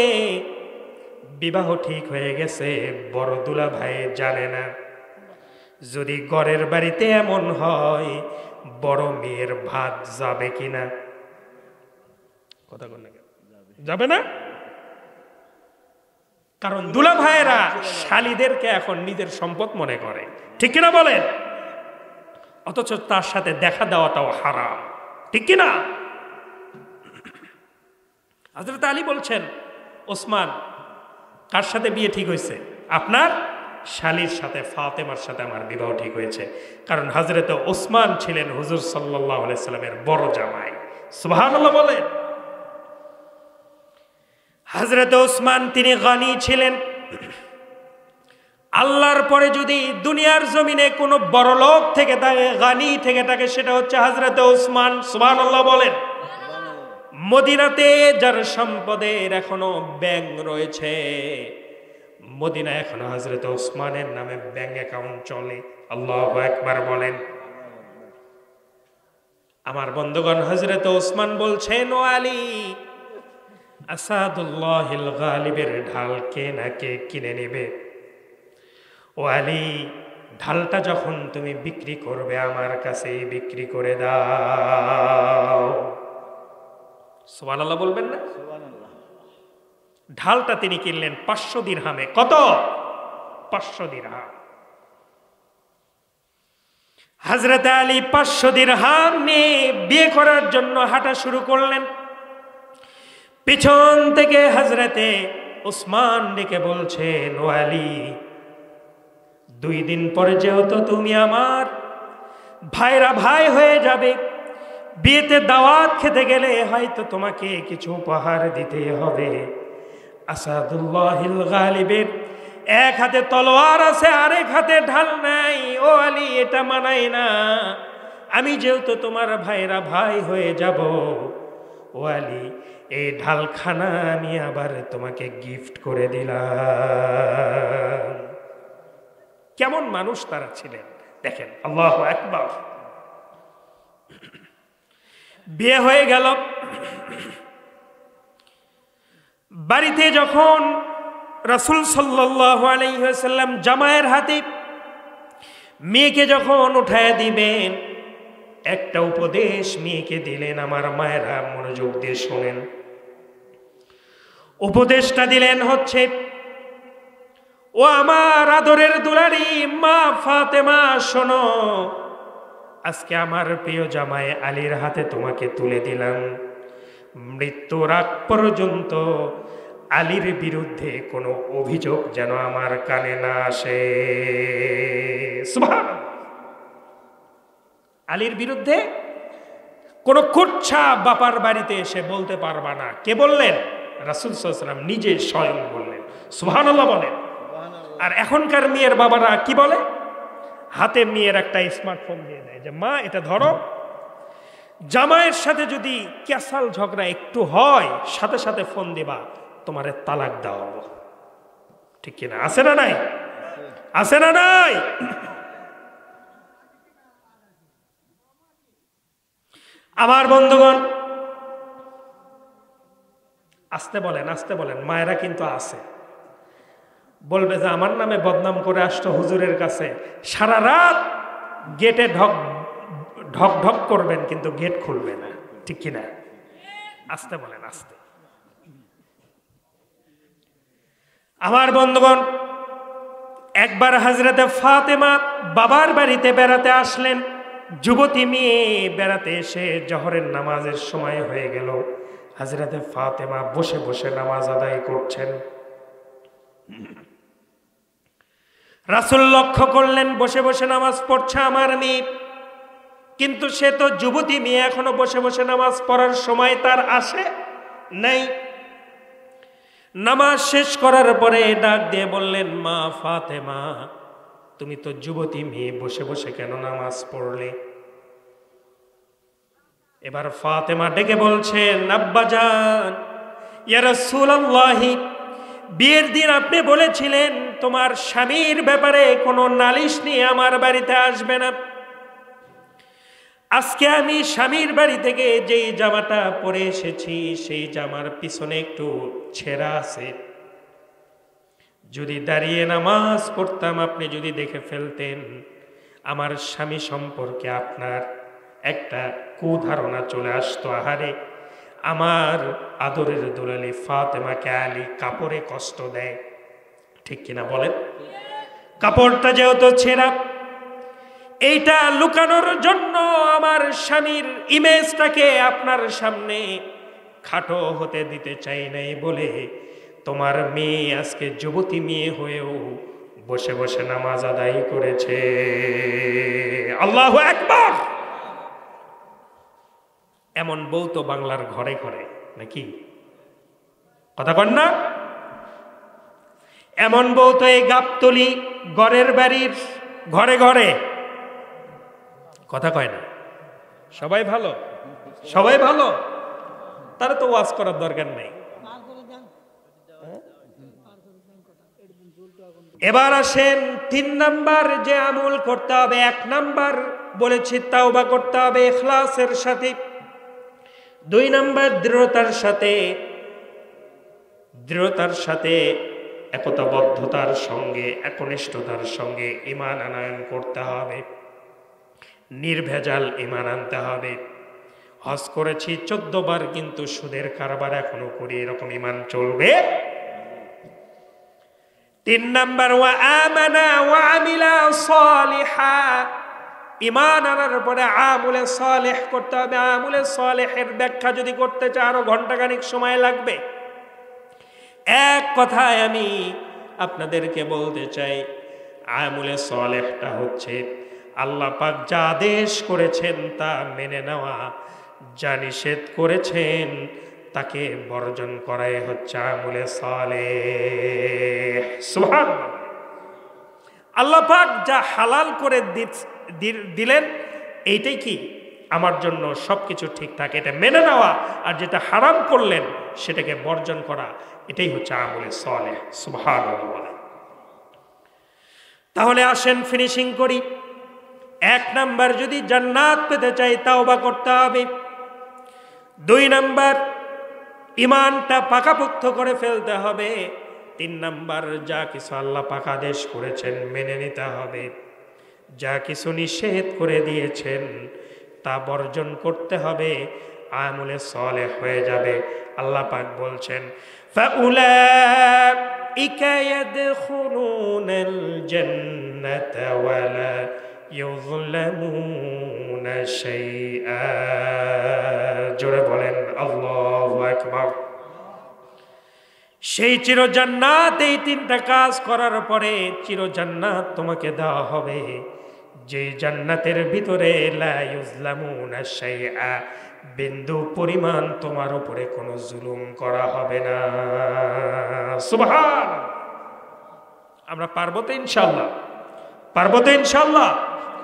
বিবাহ ঠিক হয়ে গেছে, বড় দুলা ভাই জানে না। যদি ঘরের বাড়িতে এমন হয়, বড় মেয়ের ভাত যাবে কিনা? কথা বল না, যাবে না? কারণ দুলা ভাইয়েরা শালীদেরকে এখন নিজের সম্পদ মনে করে, ঠিক কিনা বলেন? অথচ তার সাথে দেখা দেওয়াটাও হারাম, ঠিক কিনা? হযরত আলী বলছেন, ওসমান, কার সাথে বিয়ে ঠিক হয়েছে? আপনার শালীর সাথে, ফাতেমার সাথে আমার বিবাহ ঠিক হয়েছে। কারণ হযরত ওসমান ছিলেন হুজুর সাল্লাল্লাহু আলাইহি সাল্লামের বড় জামাই। সুবহানাল্লাহ বলেন। হযরত ওসমান তিনি গানি ছিলেন। আল্লাহর পরে যদি দুনিয়ার জমিনে কোনো বড় লোক থেকে থাকে, গানি থেকে থাকে, সেটা হচ্ছে হযরত ওসমান। সুবহানাল্লাহ বলেন। মদিনাতে যার সম্পদের এখনো ব্যাংক রয়েছে, মদিনা এখনো হযরত ওসমানের নামে ব্যাংক অ্যাকাউন্ট চলে। আল্লাহু আকবার বলেন। আমার বন্ধুগণ, হযরত ওসমান বলছেন, ও আলী, আসাদুল্লাহিল গালিবের ঢাল কে না কে কিনে নেবে? ও আলী, ঢালটা যখন তুমি বিক্রি করবে, আমার কাছেই বিক্রি করে দাও। সুবহানাল্লাহ বলবেন না? ঢালটা তিনি কিনলেন 500 দিরহামে। কত? 500 দিরহাম। হযরত আলী 500 দিরহাম নিয়ে বিয়ে করার জন্য হাঁটা শুরু করলেন। পিছন থেকে হযরতে ওসমান ডেকে বলছেন, ও আলী, 2 দিন পরে যেহেতু তুমি আমার ভাইরা ভাই হয়ে যাবে, বিয়েতে দাওয়াত খেতে গেলে হয়তো তোমাকে কিছু উপহার দিতে হবে। আসাদুল্লাহিল গালিবের এক হাতে তলোয়ার আছে, আরেক হাতে ঢাল নাই। ও আলী, এটা মানায় না। আমি যেহেতু তোমার ভাইরা ভাই হয়ে যাব, ও আলী, এই ঢালখানা আমি আবার তোমাকে গিফট করে দিলাম। কেমন মানুষ তারা ছিলেন দেখেন। আল্লাহু আকবার। বিয়ে হয়ে গেল। বাড়িতে যখন রাসূল সাল্লাল্লাহু আলাইহি ওয়াসাল্লাম জামাইয়ের হাতে মেয়েকে যখন উঠায় দিবেন, একটা উপদেশ মেয়েকে দিলেন। আমার মায়েরা মনোযোগ দিয়ে শোনেন। উপদেশটা দিলেন হচ্ছে, ও আমার আদরের দুলারি মা ফাতেমা, শোনো, আজকে আমার প্রিয় জামাই আলীর হাতে তোমাকে তুলে দিলাম। মৃত্যুর আগ পর্যন্ত আলীর বিরুদ্ধে কোনো অভিযোগ যেন আমার কানে না আসে। সুবহানাল্লাহ। আলীর বিরুদ্ধে কোনো কুচ্ছা বাপার বাড়িতে এসে বলতে পারবা না। কে বললেন? রাসূল সাল্লাল্লাহু আলাইহি ওয়াসাল্লাম নিজে স্বয়ং বললেন। সুবহানাল্লাহ বলেন। আর এখনকার মেয়ের বাবারা কি বলে? হাতে মেয়ের একটা স্মার্টফোন দিয়ে দেয় যে, মা এটা ধরো। জামাইয়ের সাথে যদি ক্যাসাল ঝগড়া একটু হয়, সাথে সাথে ফোন দিবা, তোমারে তালাক দাও। ঠিক কিনা? আছে না নাই? আছে না নাই? আমার বন্ধুগণ, আসতে বলেন, আসতে বলেন। মায়েরা কিন্তু আছে, বলবে যে আমার নামে বদনাম করে আসতো হুজুরের কাছে, সারা রাত গেটে ঢক ঢক করবেন কিন্তু গেট খুলবে না। ঠিক কিনা? আসতে বলেন, আসতে। আমার বন্ধুগণ, একবার হযরতে ফাতেমা বাবার বাড়িতে বেড়াতে আসলেন। যুবতী মেয়ে বেড়াতে এসে জোহরের নামাজের সময় হয়ে গেল। হযরতে ফাতেমা বসে বসে নামাজ আদায় করছেন। রাসূল লক্ষ্য করলেন বসে বসে নামাজ পড়ছে আমার মেয়ে, কিন্তু সে তো যুবতী মেয়ে, এখনো বসে বসে নামাজ পড়ার সময় তার আসে নাই। নামাজ শেষ করার পরে ডাক দিয়ে বললেন, মা ফাতেমা, তুমি তো যুবতী মেয়ে, বসে বসে কেন নামাজ পড়লে? এবার ফাতেমা ডেকে বলছেন, আব্বাজান, ইয়া রাসূলুল্লাহ, বিয়ের দিন আপনি বলেছিলেন তোমার স্বামীর ব্যাপারে কোনো নালিশ নিয়ে আমার বাড়িতে আসবে না। আজকে আমি স্বামীর বাড়ি থেকে যেই জামাটা পরে এসেছি সেই জামার পিছনে একটু ছেঁড়া আছে। যদি দাঁড়িয়ে নামাজ পড়তাম আপনি যদি দেখে ফেলতেন, আমার স্বামী সম্পর্কে আপনার একটা কুধারণা চলে আসতো। আহারে, আমার আদরের দুলালি ফাতেমাকে আলী কাপড়ে কষ্ট দেয়, ঠিক কিনা বলেন? কাপড়টা যেহেতু ছেঁড়া, এইটা লুকানোর জন্য আমার স্বামীর ইমেজটাকে আপনার সামনে খাটো হতে দিতে চাই নাই বলে তোমার মেয়ে আজকে যুবতী মেয়ে হয়েও বসে বসে নামাজ আদায় করেছে। আল্লাহু আকবার। এমন বউ তো বাংলার ঘরে ঘরে, নাকি কথা কন না? এমন বউ তো এই গাবতলি গড়ের বাড়ির ঘরে ঘরে, কথা কয় না? সবাই ভালো, সবাই ভালো, তারা তো ওয়াজ করার দরকার নেই। এবার আসেন ৩ নাম্বার যে আমল করতে হবে। ১ নাম্বার বলেছি তাওবা করতে হবে ইখলাসের সাথে। ২ নাম্বার দৃঢ়তার সাথে একতাবদ্ধতার সঙ্গে একনিষ্ঠতার সঙ্গে ঈমান আনয়ন করতে হবে, নির্ভেজাল ঈমান আনতে হবে। হজ করেছি 14 বার, কিন্তু সুদের কারবার এখনো করি, এরকম ঈমান চলবে। ৩ নাম্বার ওয়া আমানা ওয়া আমিলা সালিহা, ঈমান আনার পরে আমলে সালেহ করতে হবে। আমলে সালেহের ব্যাখ্যা যদি করতে চাই আরো ঘন্টাখানিক সময় লাগবে। এক কথায় আমি আপনাদেরকে বলতে চাই, আমলে সালেহটা হচ্ছে আল্লাহ পাক যা আদেশ করেছেন তা মেনে নেওয়া, যা নিষেধ করেছেন তাকে বর্জন করাই হচ্ছে আমলে সালেহ। সুবহানাল্লাহ। আল্লাহ পাক যা হালাল করে দিলেন এইটাই কি আমার জন্য সবকিছু ঠিকঠাক, এটা মেনে নেওয়া। আর যেটা হারাম করলেন সেটাকে বর্জন করা, এটাই হচ্ছে আমলে সালেহ। সুবহানাল্লাহ। তাহলে আসেন ফিনিশিং করি। ১ নাম্বার যদি জান্নাত পেতে চাই তাওবা করতে হবে। ২ নাম্বার ঈমানটা পাকাপোক্ত করে ফেলতে হবে। ৩ নাম্বার যা কিছু আল্লাহ পাক আদেশ করেছেন মেনে নিতে হবে, যা কিছু নিষেধ করে দিয়েছেন তা বর্জন করতে হবে, আমলে সালেহ হয়ে যাবে। আল্লাহ পাক বলছেন, ফাউলাইকা ইয়াদখুলুনাল জান্নাতা ওয়ালা ইউযলামুনা শাইআ। জোরে বলেন আল্লাহু আকবার। সেই চির জান্নাত, এই 3টা কাজ করার পরে চির জান্নাত তোমাকে দেওয়া হবে, যে জান্নাতের ভিতরে লা ইউযলামুনা শাইআ, বিন্দু পরিমাণ তোমার উপরে কোনো জুলুম করা হবে না। সুবহানাল্লাহ। আমরা পারবো তো ইনশাআল্লাহ? পারবো তো ইনশাআল্লাহ?